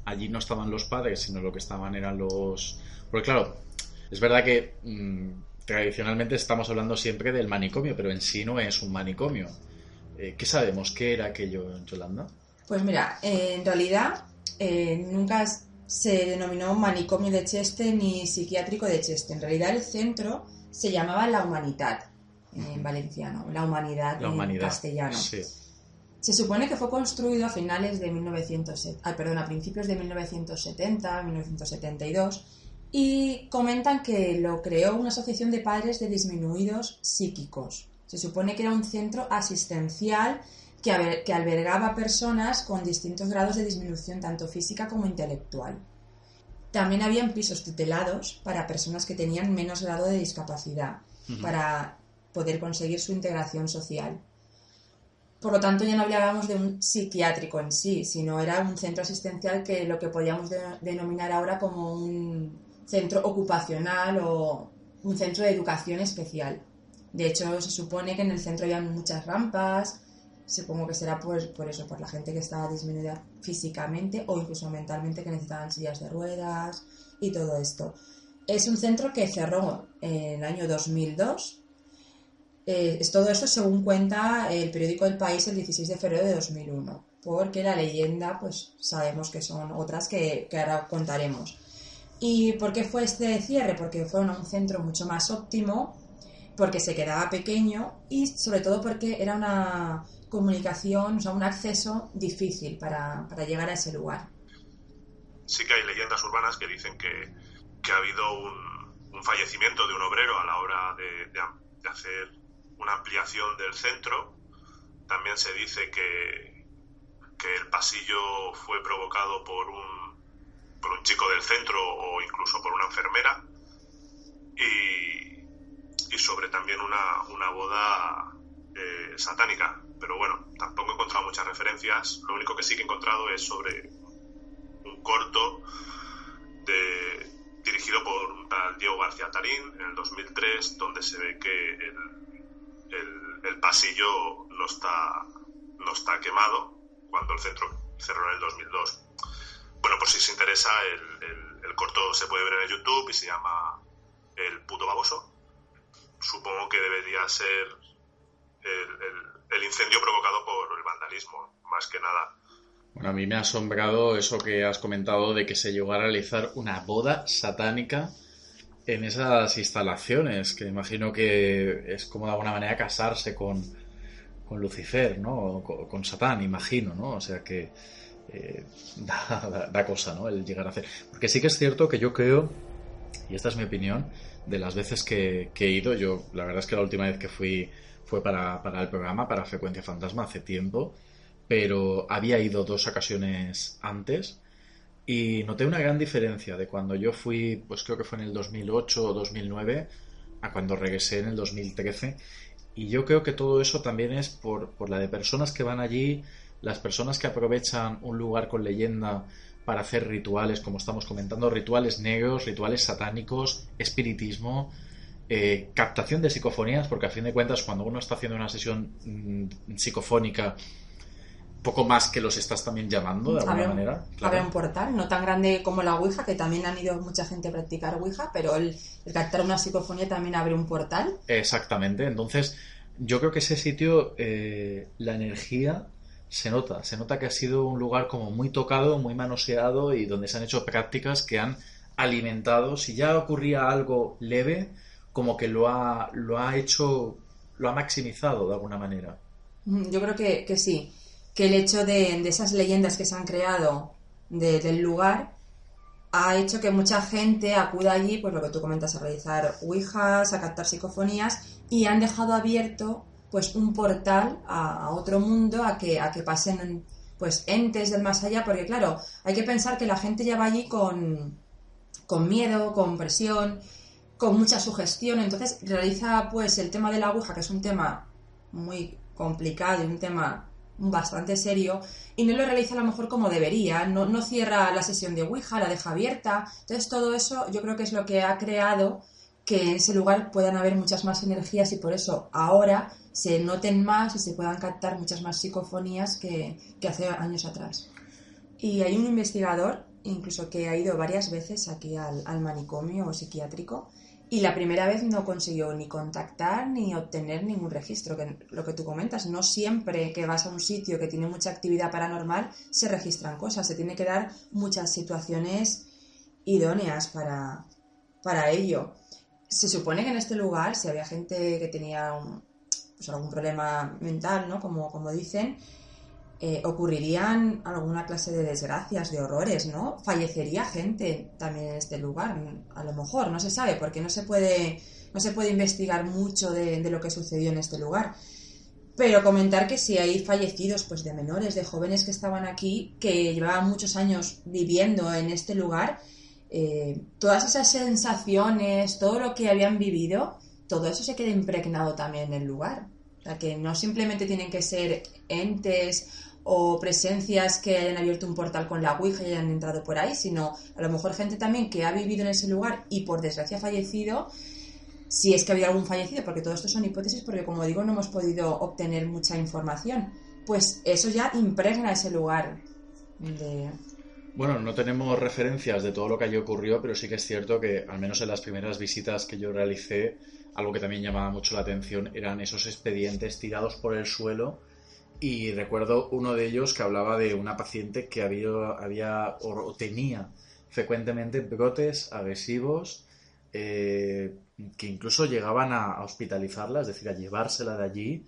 allí no estaban los padres, sino lo que estaban eran los... Porque claro, es verdad que... tradicionalmente estamos hablando siempre del manicomio, pero en sí no es un manicomio. ¿Qué sabemos? ¿Qué era aquello, Yolanda? Pues mira, en realidad nunca se denominó manicomio de Cheste ni psiquiátrico de Cheste. En realidad el centro se llamaba La Humanidad en valenciano, La Humanidad en castellano. Sí. Se supone que fue construido a finales de a principios de 1970, 1972. Y comentan que lo creó una asociación de padres de disminuidos psíquicos. Se supone que era un centro asistencial que albergaba personas con distintos grados de disminución, tanto física como intelectual. También habían pisos tutelados para personas que tenían menos grado de discapacidad, para poder conseguir su integración social. Por lo tanto, ya no hablábamos de un psiquiátrico en sí, sino era un centro asistencial, que lo que podríamos denominar ahora como un centro ocupacional o un centro de educación especial. De hecho, se supone que en el centro había muchas rampas. Supongo que será por eso, por la gente que estaba disminuida físicamente o incluso mentalmente, que necesitaban sillas de ruedas y todo esto. Es un centro que cerró en el año 2002. Todo esto según cuenta el periódico El País el 16 de febrero de 2001, porque la leyenda, pues sabemos que son otras que ahora contaremos. ¿Y por qué fue este cierre? Porque fue un centro mucho más óptimo, porque se quedaba pequeño y sobre todo porque era una comunicación, o sea, un acceso difícil para llegar a ese lugar. Sí que hay leyendas urbanas que dicen que ha habido un fallecimiento de un obrero a la hora de hacer una ampliación del centro. También se dice que el pasillo fue provocado por un chico del centro o incluso por una enfermera, y sobre también una boda satánica. Pero bueno, tampoco he encontrado muchas referencias. Lo único que sí que he encontrado es sobre un corto dirigido por un tal Diego García Tarín en el 2003, donde se ve que el pasillo no está quemado cuando el centro cerró en el 2002. Bueno, por si os interesa, el corto se puede ver en el YouTube y se llama El puto baboso. Supongo que debería ser el incendio provocado por el vandalismo, más que nada. Bueno, a mí me ha asombrado eso que has comentado de que se llegó a realizar una boda satánica en esas instalaciones, que imagino que es como de alguna manera casarse con Lucifer, ¿no? O con Satán, imagino, ¿no? O sea que da cosa, ¿no? El llegar a hacer. Porque sí que es cierto que yo creo, y esta es mi opinión, de las veces que he ido, yo la verdad es que la última vez que fui fue para el programa, para Frecuencia Fantasma, hace tiempo, pero había ido 2 ocasiones antes y noté una gran diferencia de cuando yo fui, pues creo que fue en el 2008 o 2009, a cuando regresé en el 2013. Y yo creo que todo eso también es por la de personas que van allí, las personas que aprovechan un lugar con leyenda para hacer rituales, como estamos comentando, rituales negros, rituales satánicos, espiritismo, captación de psicofonías, porque a fin de cuentas cuando uno está haciendo una sesión psicofónica, poco más que los estás también llamando de alguna manera. Claro. Habrá un portal, no tan grande como la Ouija, que también han ido mucha gente a practicar Ouija, pero el captar una psicofonía también abre un portal. Exactamente, entonces yo creo que ese sitio, la energía se nota que ha sido un lugar como muy tocado, muy manoseado y donde se han hecho prácticas que han alimentado. Si ya ocurría algo leve, como que lo ha maximizado de alguna manera. Yo creo que sí, que el hecho de esas leyendas que se han creado del lugar ha hecho que mucha gente acuda allí, pues lo que tú comentas, a realizar ouijas, a captar psicofonías, y han dejado abierto pues un portal a otro mundo, a que pasen pues entes del más allá, porque claro, hay que pensar que la gente ya va allí con miedo, con presión, con mucha sugestión. Entonces realiza pues el tema de la ouija, que es un tema muy complicado y un tema bastante serio, y no lo realiza a lo mejor como debería, no cierra la sesión de ouija, la deja abierta. Entonces todo eso yo creo que es lo que ha creado que en ese lugar puedan haber muchas más energías, y por eso ahora se noten más y se puedan captar muchas más psicofonías que hace años atrás. Y hay un investigador incluso que ha ido varias veces aquí al manicomio psiquiátrico, y la primera vez no consiguió ni contactar ni obtener ningún registro, que lo que tú comentas, no siempre que vas a un sitio que tiene mucha actividad paranormal se registran cosas, se tiene que dar muchas situaciones idóneas para ello. Se supone que en este lugar, si había gente que tenía algún problema mental, ¿no? Como dicen, ocurrirían alguna clase de desgracias, de horrores, ¿no? Fallecería gente también en este lugar, a lo mejor, no se sabe, porque no se puede investigar mucho de lo que sucedió en este lugar. Pero comentar que si hay fallecidos, pues de menores, de jóvenes que estaban aquí, que llevaban muchos años viviendo en este lugar, todas esas sensaciones, todo lo que habían vivido, todo eso se queda impregnado también en el lugar. O sea, que no simplemente tienen que ser entes o presencias que hayan abierto un portal con la Ouija y hayan entrado por ahí, sino a lo mejor gente también que ha vivido en ese lugar y por desgracia ha fallecido, si es que ha habido algún fallecido, porque todo esto son hipótesis, porque como digo no hemos podido obtener mucha información, pues eso ya impregna ese lugar de... Bueno, no tenemos referencias de todo lo que allí ocurrió, pero sí que es cierto que, al menos en las primeras visitas que yo realicé, algo que también llamaba mucho la atención eran esos expedientes tirados por el suelo. Y recuerdo uno de ellos que hablaba de una paciente que había o tenía frecuentemente brotes agresivos, que incluso llegaban a hospitalizarla, es decir, a llevársela de allí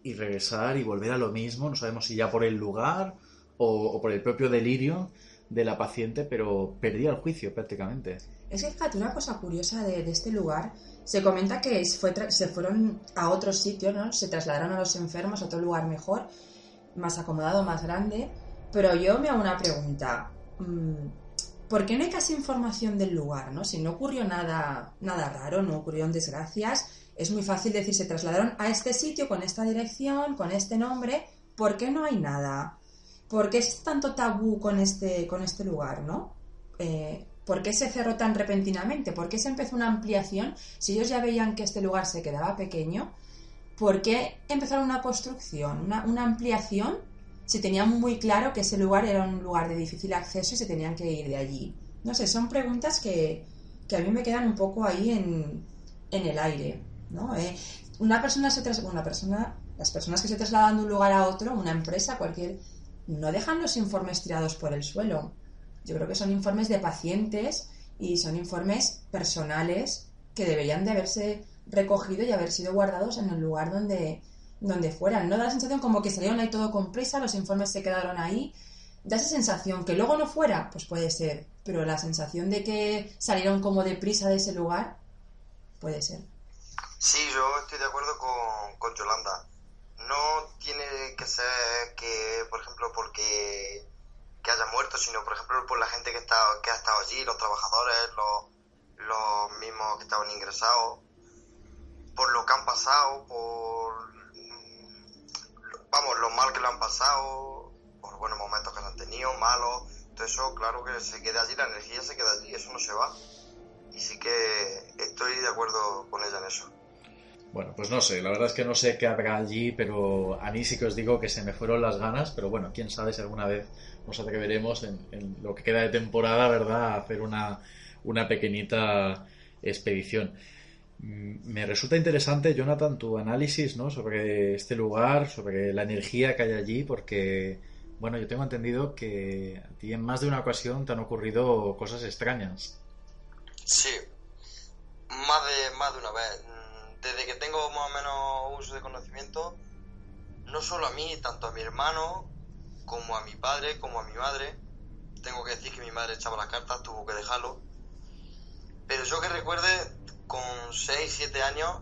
y regresar y volver a lo mismo. No sabemos si ya por el lugar o por el propio delirio de la paciente, pero perdía el juicio prácticamente. Es que fíjate, una cosa curiosa de este lugar, se comenta que se fueron a otro sitio, ¿no? Se trasladaron a los enfermos a otro lugar mejor, más acomodado, más grande, pero yo me hago una pregunta, ¿por qué no hay casi información del lugar, ¿no? Si no ocurrió nada raro, no ocurrieron desgracias, es muy fácil decir, se trasladaron a este sitio con esta dirección, con este nombre, ¿por qué no hay nada? ¿Por qué es tanto tabú con este lugar, no? ¿Por qué se cerró tan repentinamente? ¿Por qué se empezó una ampliación? Si ellos ya veían que este lugar se quedaba pequeño, ¿por qué empezaron una construcción, una ampliación, si tenían muy claro que ese lugar era un lugar de difícil acceso y se tenían que ir de allí? No sé, son preguntas que a mí me quedan un poco ahí en el aire, ¿no? Las personas que se trasladan de un lugar a otro, una empresa, cualquier... no dejan los informes tirados por el suelo. Yo creo que son informes de pacientes y son informes personales que deberían de haberse recogido y haber sido guardados en el lugar donde fueran. No da la sensación como que salieron ahí todo con prisa, los informes se quedaron ahí. Da esa sensación que luego no fuera, pues puede ser, pero la sensación de que salieron como deprisa de ese lugar, puede ser. Sí, yo estoy de acuerdo con Yolanda. No tiene que ser que, por ejemplo, porque que haya muerto, sino, por ejemplo, por la gente que ha estado allí, los trabajadores, los mismos que estaban ingresados, por lo que han pasado, lo mal que lo han pasado, por buenos momentos que han tenido, malos, todo eso, claro que se queda allí, la energía se queda allí, eso no se va. Y sí que estoy de acuerdo con ella en eso. Bueno, pues no sé, la verdad es que no sé qué habrá allí, pero a mí sí que os digo que se me fueron las ganas, pero bueno, quién sabe si alguna vez nos atreveremos en lo que queda de temporada, ¿verdad?, a hacer una pequeñita expedición. Me resulta interesante, Jonathan, tu análisis, ¿no?, sobre este lugar, sobre la energía que hay allí, porque, bueno, yo tengo entendido que a ti en más de una ocasión te han ocurrido cosas extrañas. Sí, más de una vez. Desde que tengo más o menos uso de conocimiento, no solo a mí, tanto a mi hermano, como a mi padre, como a mi madre. Tengo que decir que mi madre echaba las cartas, tuvo que dejarlo. Pero yo que recuerde, con 6, 7 años,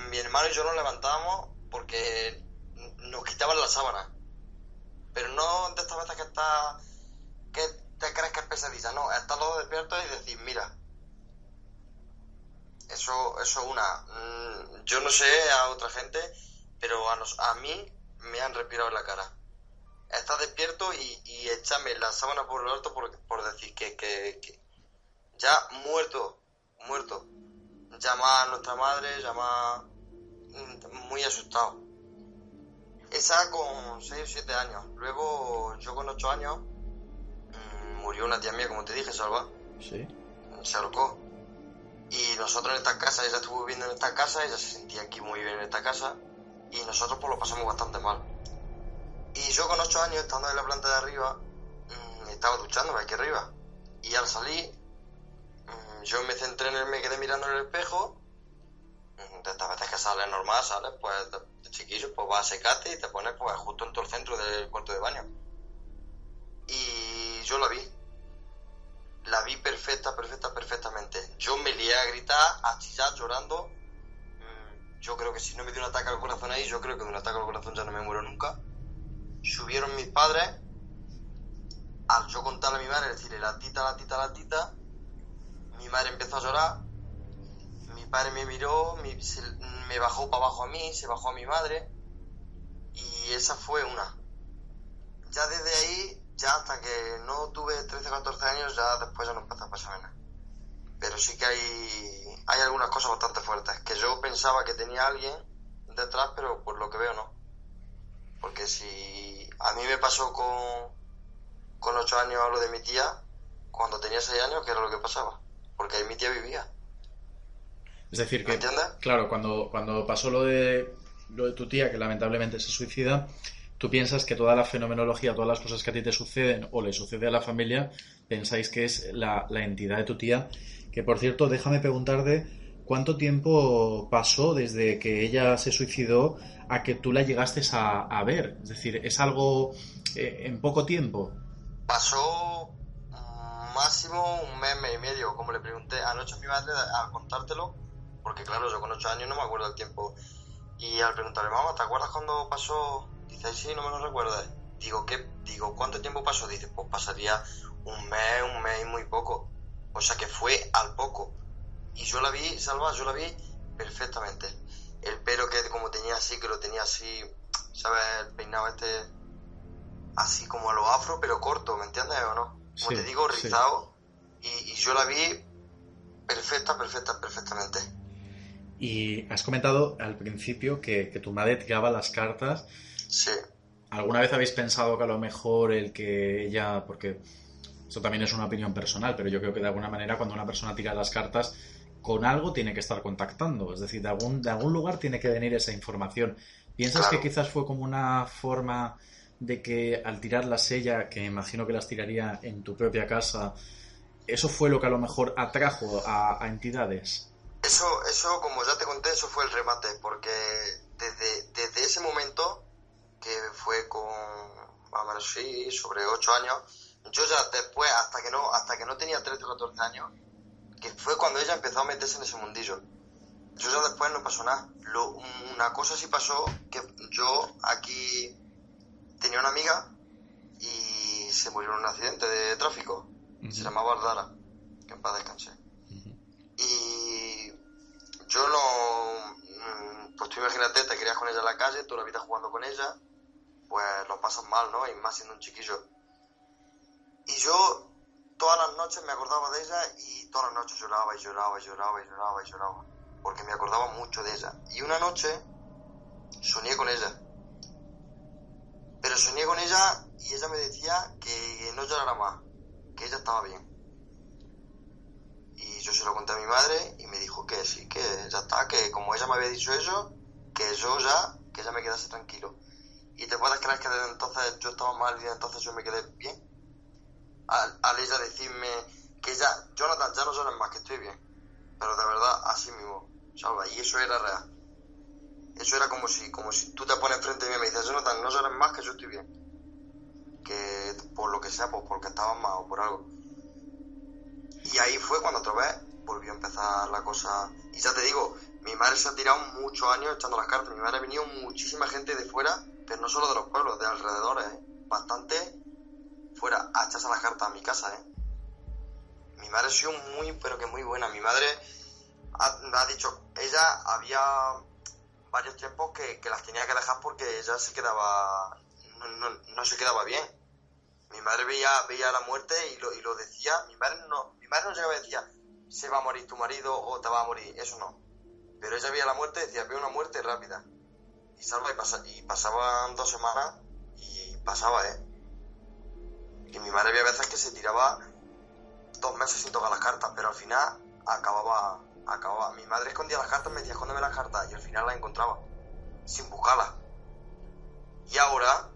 mi hermano y yo nos levantábamos porque nos quitaban la sábana. Pero no de estas veces que te crees que es pesadilla, no, estás los despiertos y decís, mira, eso yo no sé a otra gente, pero a mí me han respirado en la cara. Estás despierto y échame la sábana por el alto por decir que ya muerto. Llama a nuestra madre, muy asustado. Esa con 6 o 7 años. Luego yo con 8 años murió una tía mía, como te dije, Salva. Sí. Se ahorcó. Y nosotros en esta casa, ella estuvo viviendo en esta casa, ella se sentía aquí muy bien en esta casa, y nosotros pues lo pasamos bastante mal. Y yo con 8 años, estando en la planta de arriba, estaba duchándome aquí arriba. Y al salir, yo me centré me quedé mirando en el espejo. De estas veces que sales normal, sales pues de chiquillo, pues vas a secarte y te pones pues justo en todo el centro del cuarto de baño. Y yo la vi perfectamente. Yo me lié a gritar, a chillar, llorando, yo creo que si no me dio un ataque al corazón ahí, yo creo que de un ataque al corazón ya no me muero nunca. Subieron mis padres, al yo contarle a mi madre, decirle la tita, mi madre empezó a llorar, mi padre me miró, me bajó para abajo a mí, se bajó a mi madre, y esa fue una. Ya desde ahí, ya hasta que no tuve 13 o 14 años, ya después ya no empezó a pasar nada. Pero sí que hay algunas cosas bastante fuertes, que yo pensaba que tenía alguien detrás, pero por lo que veo no. Porque si a mí me pasó con 8 años lo de mi tía, cuando tenía 6 años, ¿qué era lo que pasaba? Porque ahí mi tía vivía. Es decir, que, ¿me entiendes? claro, cuando pasó lo de tu tía, que lamentablemente se suicida, tú piensas que toda la fenomenología, todas las cosas que a ti te suceden o le sucede a la familia, pensáis que es la entidad de tu tía. Que, por cierto, déjame preguntarte cuánto tiempo pasó desde que ella se suicidó a que tú la llegaste a ver. Es decir, ¿es algo en poco tiempo? Pasó máximo un mes y medio, como le pregunté anoche a mi madre a contártelo, porque claro, yo con 8 años no me acuerdo del tiempo. Y al preguntarle, mamá, ¿te acuerdas cuando pasó? Dice, sí, no me lo recuerdas. Digo, ¿cuánto tiempo pasó? Dice, pues pasaría un mes y muy poco. O sea que fue al poco. Y yo la vi, Salva, perfectamente. El pelo que como tenía así, que lo tenía así, ¿sabes? El peinado así como a lo afro, pero corto, ¿me entiendes o no? Como Sí, te digo, rizado. sí. Y yo la vi perfectamente. Y has comentado al principio que tu madre tiraba las cartas. Sí. ¿Alguna vez habéis pensado que a lo mejor el que ella, porque eso también es una opinión personal, pero yo creo que de alguna manera cuando una persona tira las cartas, con algo tiene que estar contactando, es decir, de algún lugar tiene que venir esa información. ¿Piensas Claro. que quizás fue como una forma de que al tirarlas ella, que me imagino que las tiraría en tu propia casa, eso fue lo que a lo mejor atrajo a entidades? Eso, como ya te conté, eso fue el remate, porque desde ese momento, que fue con, más o menos sí, sobre 8 años, yo ya después, hasta que no tenía 13 o 14 años, que fue cuando ella empezó a meterse en ese mundillo. Yo ya después no pasó nada. Una cosa sí pasó, que yo aquí tenía una amiga y se murió en un accidente de tráfico. Uh-huh. Se llamaba Ardara, que en paz descanse. Uh-huh. Y yo no, pues tú imagínate, te crias con ella en la calle, toda la vida jugando con ella, pues lo pasas mal, ¿no? Y más siendo un chiquillo. Y yo todas las noches me acordaba de ella y todas las noches lloraba, porque me acordaba mucho de ella. Y una noche soñé con ella. Pero soñé con ella y ella me decía que no llorara más, que ella estaba bien. Y yo se lo conté a mi madre y me dijo que sí, que ya está, que como ella me había dicho eso, que ella me quedase tranquilo. Y te puedes creer que desde entonces yo estaba mal y desde entonces yo me quedé bien. Al ella decirme que ya, Jonathan, ya no llores más, que estoy bien. Pero de verdad, así mismo, Salva, y eso era real. Eso era como si tú te pones frente a mí y me dices, Jonathan, no llores más, que yo estoy bien. Que por lo que sea, pues porque estabas mal o por algo. Y ahí fue cuando otra vez volvió a empezar la cosa. Y ya te digo, mi madre se ha tirado muchos años echando las cartas. Mi madre ha venido muchísima gente de fuera, pero no solo de los pueblos, de alrededores, bastante fuera a echarse las cartas a mi casa, Mi madre ha sido pero que muy buena. Mi madre ha dicho, ella había varios tiempos que las tenía que dejar porque ella se quedaba, no se quedaba bien. Mi madre veía la muerte y lo decía. Mi madre no llegaba y decía, se va a morir tu marido o te va a morir, eso no. Pero ella veía la muerte y decía, veo una muerte rápida. Y salva y pasaban 2 semanas y pasaba, Y mi madre había veces que se tiraba 2 meses sin tocar las cartas, pero al final acababa. Mi madre escondía las cartas, me decía, escóndeme las cartas, y al final las encontraba, sin buscarlas. Y ahora,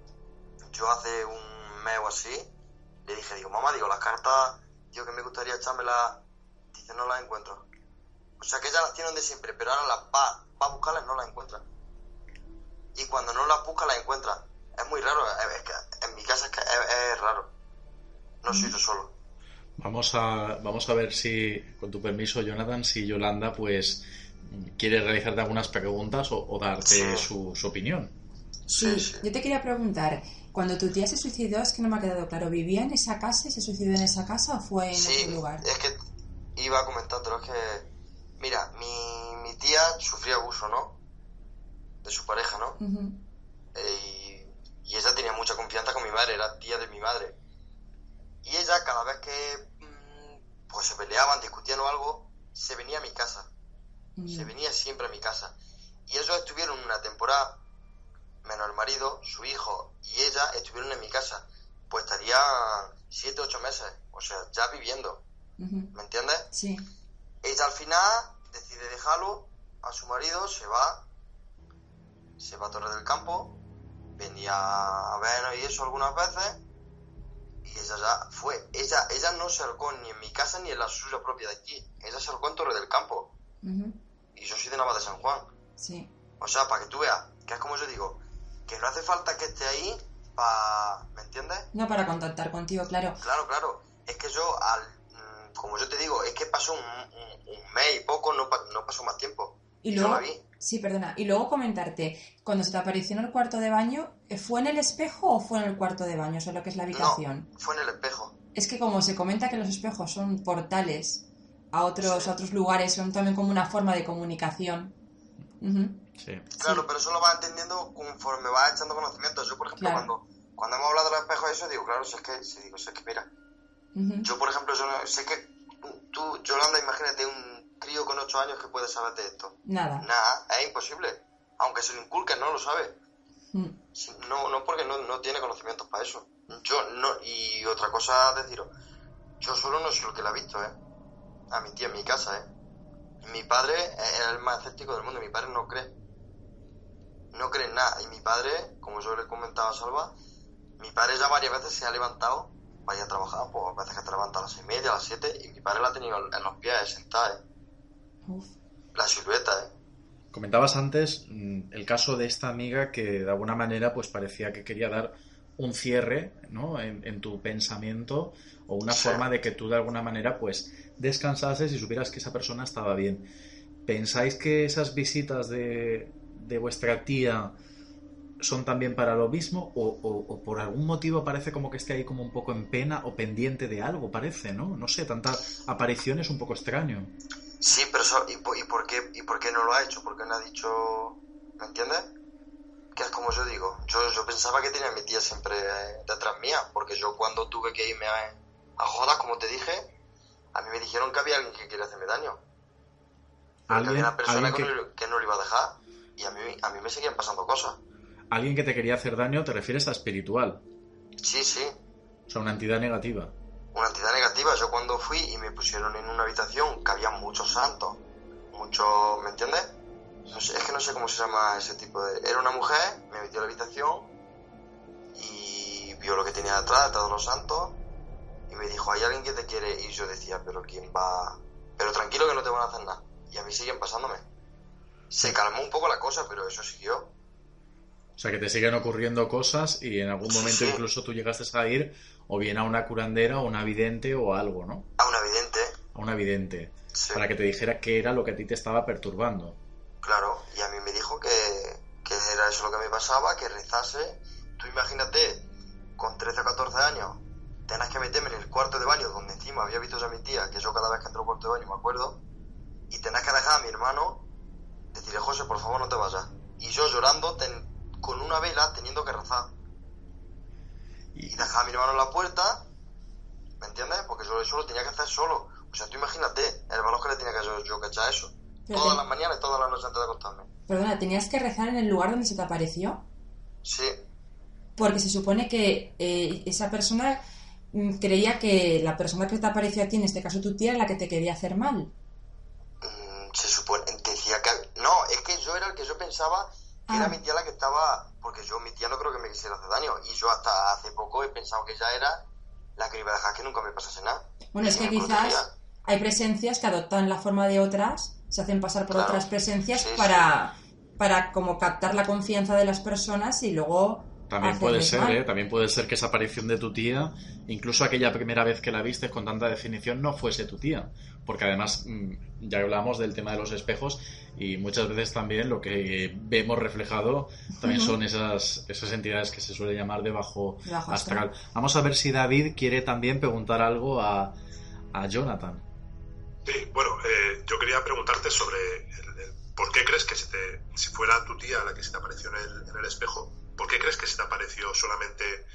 yo hace un mes o así, le dije, digo, mamá, las cartas, que me gustaría echármelas, dice, no las encuentro. O sea que ella las tiene donde siempre, pero ahora las va a buscarlas y no las encuentra. Y cuando no las busca, las encuentra. Es muy raro, es que en mi casa es raro. No soy yo solo. Vamos a ver si, con tu permiso, Jonathan, si Yolanda pues quiere realizarte algunas preguntas o darte Sí. su opinión. Sí, Sí. yo te quería preguntar, cuando tu tía se suicidó, es que no me ha quedado claro, ¿vivía en esa casa y se suicidó en esa casa o fue en Sí, otro lugar? es que iba a comentártelo, es que, mira, mi tía sufría abuso, ¿no? De su pareja, ¿no? Ujú. Y ella tenía mucha confianza con mi madre, era tía de mi madre. Y ella, cada vez que pues se peleaban, discutían o algo, se venía a mi casa. Se venía siempre a mi casa. Y ellos estuvieron una temporada, menos el marido, su hijo y ella, estuvieron en mi casa. Pues estarían 7, 8 meses, o sea, ya viviendo. Ujú. ¿Me entiendes? Sí. Ella al final decide dejarlo a su marido, se va a Torre del Campo, venía a vernos y eso algunas veces, y ella ya fue. Ella no se alojó ni en mi casa ni en la suya propia de aquí. Ella se alojó en Torre del Campo. Ujú. Y yo soy de Nava de San Juan. Sí. O sea, para que tú veas, que es como yo digo, que no hace falta que esté ahí para... ¿Me entiendes? No para contactar contigo, claro. Claro. Es que yo, como yo te digo, es que pasó un mes y poco, no pasó más tiempo. Y Yo luego, la vi. sí, perdona, y luego comentarte, cuando se te apareció en el cuarto de baño, ¿fue en el espejo o fue en el cuarto de baño, o sea, lo que es la habitación? No, fue en el espejo. Es que como se comenta que los espejos son portales a otros lugares, son también como una forma de comunicación. Ujú. Sí. Claro, Sí. pero eso lo vas entendiendo conforme vas echando conocimiento. Yo, por ejemplo, Claro. cuando hemos hablado de los espejos, eso digo, claro, si es que mira. Ujú. Yo, por ejemplo, yo no, sé que tú, Yolanda, imagínate un crío con 8 años que puede saber de esto. Nada. Nada, es imposible. Aunque se lo inculquen, no lo sabe. Mm. No porque no tiene conocimientos para eso. Yo no, y otra cosa deciros, yo solo no soy el que la ha visto, a mi tía en mi casa, Mi padre es el más escéptico del mundo, mi padre no cree en nada, y mi padre, como yo le comentaba a Salva, mi padre ya varias veces se ha levantado para ir a trabajar, pues a veces que te levanta a las 6:30, a las 7, y mi padre la ha tenido en los pies sentada, Uf. la silueta, Comentabas antes el caso de esta amiga que de alguna manera pues parecía que quería dar un cierre, ¿no? en tu pensamiento o una Sí. forma de que tú de alguna manera pues descansases y supieras que esa persona estaba bien. ¿Pensáis que esas visitas de vuestra tía son también para lo mismo o por algún motivo parece como que esté ahí como un poco en pena o pendiente de algo, parece, ¿no? No sé, tanta aparición es un poco extraño. Sí, pero eso, ¿y por qué no lo ha hecho? ¿Por qué no ha dicho? ¿Me entiendes? Que es como yo digo, yo pensaba que tenía a mi tía siempre detrás mía, porque yo cuando tuve que irme a jodas, como te dije, a mí me dijeron que había alguien que quería hacerme daño. Que había una persona que no lo iba a dejar, y a mí me seguían pasando cosas. Alguien que te quería hacer daño, te refieres a espiritual, Sí, o sea, una entidad negativa. una entidad negativa. Yo cuando fui y me pusieron en una habitación que había muchos santos, ¿me entiendes? No sé, es que no sé cómo se llama ese tipo de... Era una mujer, me metió a la habitación y vio lo que tenía detrás de todos los santos y me dijo, hay alguien que te quiere, y yo decía, pero ¿quién va? Pero tranquilo que no te van a hacer nada. Y a mí siguen pasándome. Se calmó un poco la cosa, pero eso siguió. O sea, que te siguen ocurriendo cosas y en algún momento Sí. incluso tú llegaste a ir o bien a una curandera o una vidente o algo, ¿no? A una vidente, A una vidente, sí, para que te dijera qué era lo que a ti te estaba perturbando. claro. Y a mí me dijo que era eso lo que me pasaba, que rezase. Tú imagínate, con 13 o 14 años, tenés que meterme en el cuarto de baño, donde encima había visto a mi tía, que yo cada vez que entro al cuarto de baño me acuerdo, y tenés que dejar a mi hermano, decirle, José, por favor no te vayas. Y yo llorando, con una vela, teniendo que rezar. Y dejar a mi hermano en la puerta, ¿me entiendes? Porque yo eso lo tenía que hacer solo. O sea, tú imagínate el valor que le tenía que yo que echar eso. Pero Todas las mañanas y todas las noches antes de acostarme. Perdona, ¿tenías que rezar en el lugar donde se te apareció? Sí, Porque se supone que esa persona creía que la persona que te apareció a ti, en este caso tu tía, era la que te quería hacer mal. se supone, decía que... No, es que yo era el que yo pensaba que era mi tía la que estaba... Porque mi tía no creo que me quisiera hacer daño. Y yo hasta hace poco he pensado que ella era la que me iba a dejar que nunca me pasase nada. Bueno, es que quizás hay presencias que adoptan la forma de otras, se hacen pasar por Claro. otras presencias Sí, para como captar la confianza de las personas y luego También puede hacerles ser, mal. También puede ser que esa aparición de tu tía, incluso aquella primera vez que la viste con tanta definición, no fuese tu tía. Porque además, ya hablamos del tema de los espejos y muchas veces también lo que vemos reflejado también son esas entidades que se suele llamar de bajo astral. Vamos a ver si David quiere también preguntar algo a Jonathan. Sí, bueno, yo quería preguntarte sobre ¿por qué crees que si fuera tu tía la que se te apareció en el espejo, ¿por qué crees que se te apareció solamente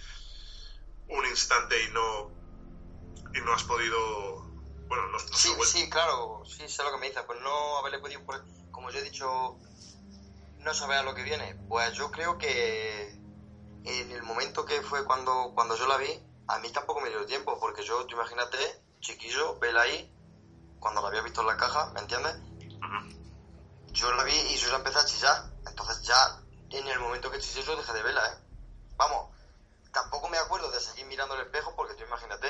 un instante y no has podido... Bueno, no sí, sí, claro, sí, sé lo que me dices, pues no haberle podido, como yo he dicho, no saber a lo que viene. Pues yo creo que en el momento que fue cuando yo la vi, a mí tampoco me dio tiempo, porque tú imagínate, chiquillo, vela ahí, cuando la había visto en la caja, ¿me entiendes? Yo la vi y yo ya empecé a chillar. Entonces ya en el momento que chillé yo dejé de verla, ¿eh? Vamos, tampoco me acuerdo de seguir mirando el espejo porque tú imagínate.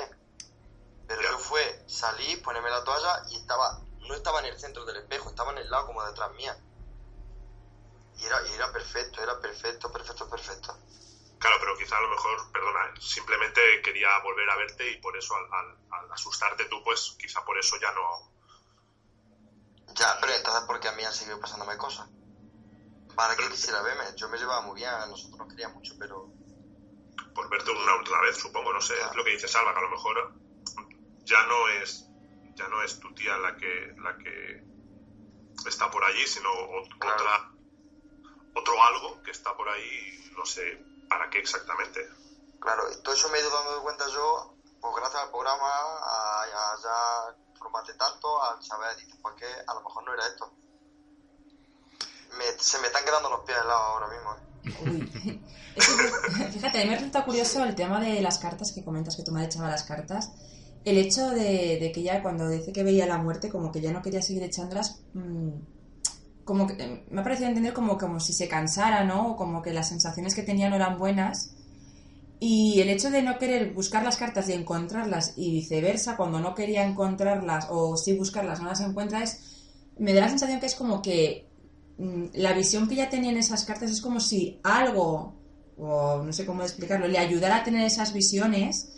Pero yo salí, ponerme la toalla y no estaba en el centro del espejo, estaba en el lado como detrás mía. Y era perfecto, perfecto. Claro, pero quizá a lo mejor, perdona, simplemente quería volver a verte y por eso al asustarte tú, pues quizá por eso ya no... Ya, pero entonces ¿por qué a mí han seguido pasándome cosas? ¿Para qué quisiera verme? Yo me llevaba muy bien, nosotros nos queríamos mucho, pero... Por verte una otra vez, supongo, no sé, es lo que dice Salva, que a lo mejor ya no es tu tía la que está por allí, sino otro algo que está por ahí, no sé para qué exactamente. Claro, y todo eso me he ido dando cuenta yo, pues gracias al programa, a ya formarte tanto, al saber, dices, pues que a lo mejor no era esto. Se me están quedando los pies helados ahora mismo, Uy. Fíjate, a mí me resulta curioso el tema de las cartas que comentas, que tu madre echaba las cartas. El hecho de que ya cuando dice que veía la muerte, como que ya no quería seguir echándolas, como que me ha parecido entender como si se cansara, ¿no? O como que las sensaciones que tenía no eran buenas. Y el hecho de no querer buscar las cartas y encontrarlas y viceversa, cuando no quería encontrarlas o sí buscarlas no las encuentra, me da la sensación que es como que la visión que ya tenía en esas cartas es como si algo, o no sé cómo explicarlo, le ayudara a tener esas visiones.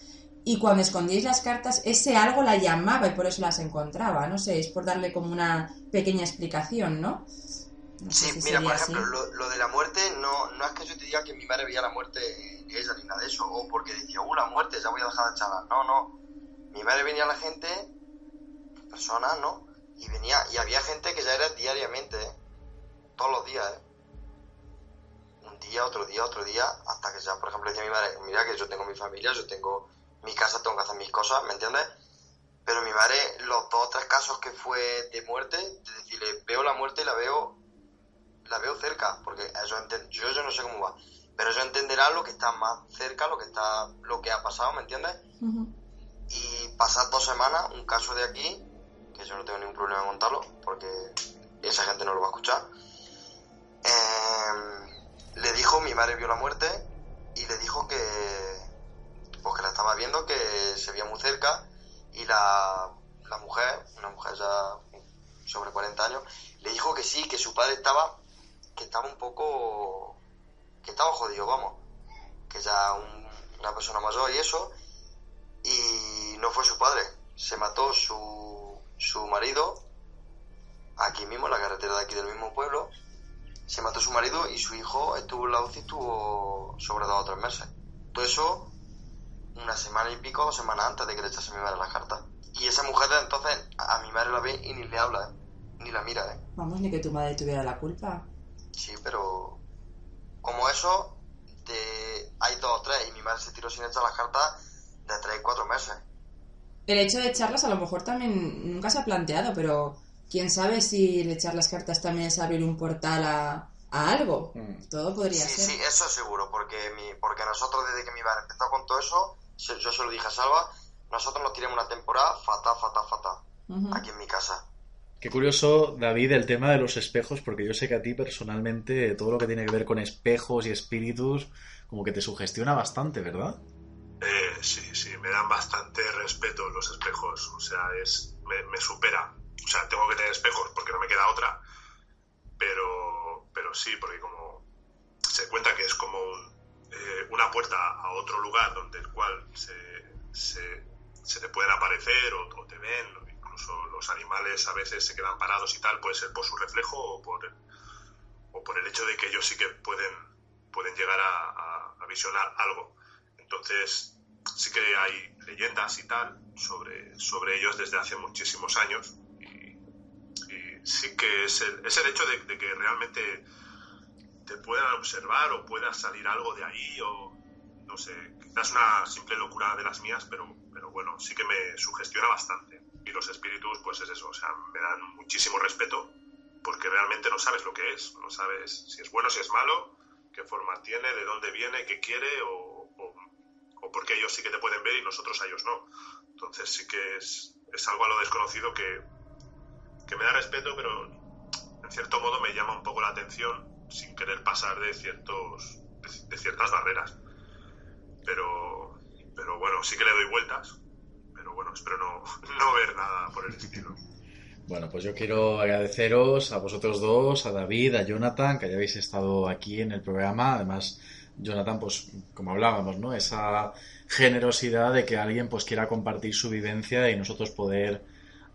Y cuando escondíais las cartas, ese algo la llamaba y por eso las encontraba. No sé, es por darle como una pequeña explicación, ¿no? No sé sí, si mira, por ejemplo, así. lo de la muerte, no es que yo te diga que mi madre veía la muerte en ella ni nada de eso, o porque decía, la muerte, ya voy a dejar de echarla. No. Mi madre venía a la gente, personas, ¿no? Y había gente que ya era diariamente, ¿eh? Todos los días, ¿eh? Un día, otro día, hasta que ya, por ejemplo, decía mi madre, mira que yo tengo mi familia, yo tengo mi casa, tengo que hacer mis cosas, ¿me entiendes? Pero mi madre, los 2 o 3 casos que fue de muerte, es decir, veo la muerte y la veo cerca, porque yo no sé cómo va, pero yo entenderá lo que está más cerca, lo que ha pasado, ¿me entiendes? Uh-huh. Y pasar 2 semanas, un caso de aquí, que yo no tengo ningún problema en contarlo, porque esa gente no lo va a escuchar, le dijo, mi madre vio la muerte y le dijo que la estaba viendo, que se veía muy cerca, y la mujer, una mujer ya sobre 40 años, le dijo que sí, que su padre estaba un poco, que estaba jodido, vamos, que ya una persona mayor y eso, y no fue su padre, se mató su marido, aquí mismo, en la carretera de aquí del mismo pueblo, se mató su marido y su hijo estuvo en la UCI, estuvo sobre 2 o 3 meses. Todo eso, una semana y pico, 2 semanas antes de que le echase a mi madre las cartas. Y esa mujer entonces a mi madre la ve y ni le habla, ni la mira, Vamos, ni que tu madre tuviera la culpa. Sí, pero como eso, hay 2 o 3 y mi madre se tiró sin echar las cartas de 3 y 4 meses. El hecho de echarlas a lo mejor también nunca se ha planteado, pero quién sabe si el echar las cartas también es abrir un portal a algo. Todo podría ser. Sí, eso seguro, porque nosotros desde que mi madre empezó con todo eso, yo se lo dije a Salva, nosotros nos tiramos una temporada fatal, uh-huh, aquí en mi casa. Qué curioso, David, el tema de los espejos, porque yo sé que a ti personalmente todo lo que tiene que ver con espejos y espíritus como que te sugestiona bastante, ¿verdad? Sí, me dan bastante respeto los espejos, o sea, me supera. O sea, tengo que tener espejos porque no me queda otra, pero sí, porque como se cuenta que es como una puerta a otro lugar donde el cual se te pueden aparecer o te ven, incluso los animales a veces se quedan parados y tal, puede ser por su reflejo o por el hecho de que ellos sí que pueden llegar a visionar algo. Entonces sí que hay leyendas y tal sobre ellos desde hace muchísimos años y sí que es el hecho de que realmente te puedan observar o pueda salir algo de ahí, o no sé, quizás una simple locura de las mías, pero bueno, sí que me sugestiona bastante. Y los espíritus, pues es eso, o sea, me dan muchísimo respeto porque realmente no sabes lo que es, no sabes si es bueno, si es malo, qué forma tiene, de dónde viene, qué quiere o por qué ellos sí que te pueden ver y nosotros a ellos no. Entonces sí que es algo a lo desconocido que me da respeto, pero en cierto modo me llama un poco la atención sin querer pasar de ciertas barreras. Pero bueno, sí que le doy vueltas, pero bueno, espero no ver nada por el estilo. Bueno, pues yo quiero agradeceros a vosotros dos, a David, a Jonathan, que hayáis estado aquí en el programa. Además, Jonathan, pues como hablábamos, ¿no? Esa generosidad de que alguien pues quiera compartir su vivencia y nosotros poder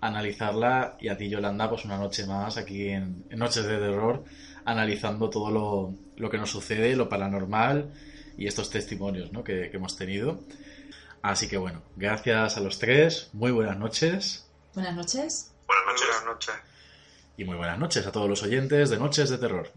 analizarla. Y a ti, Yolanda, pues una noche más aquí en Noches de Terror, analizando todo lo que nos sucede, lo paranormal y estos testimonios, ¿no? que hemos tenido. Así que bueno, gracias a los tres, muy buenas noches. Buenas noches. Buenas noches. Buenas noches. Y muy buenas noches a todos los oyentes de Noches de Terror.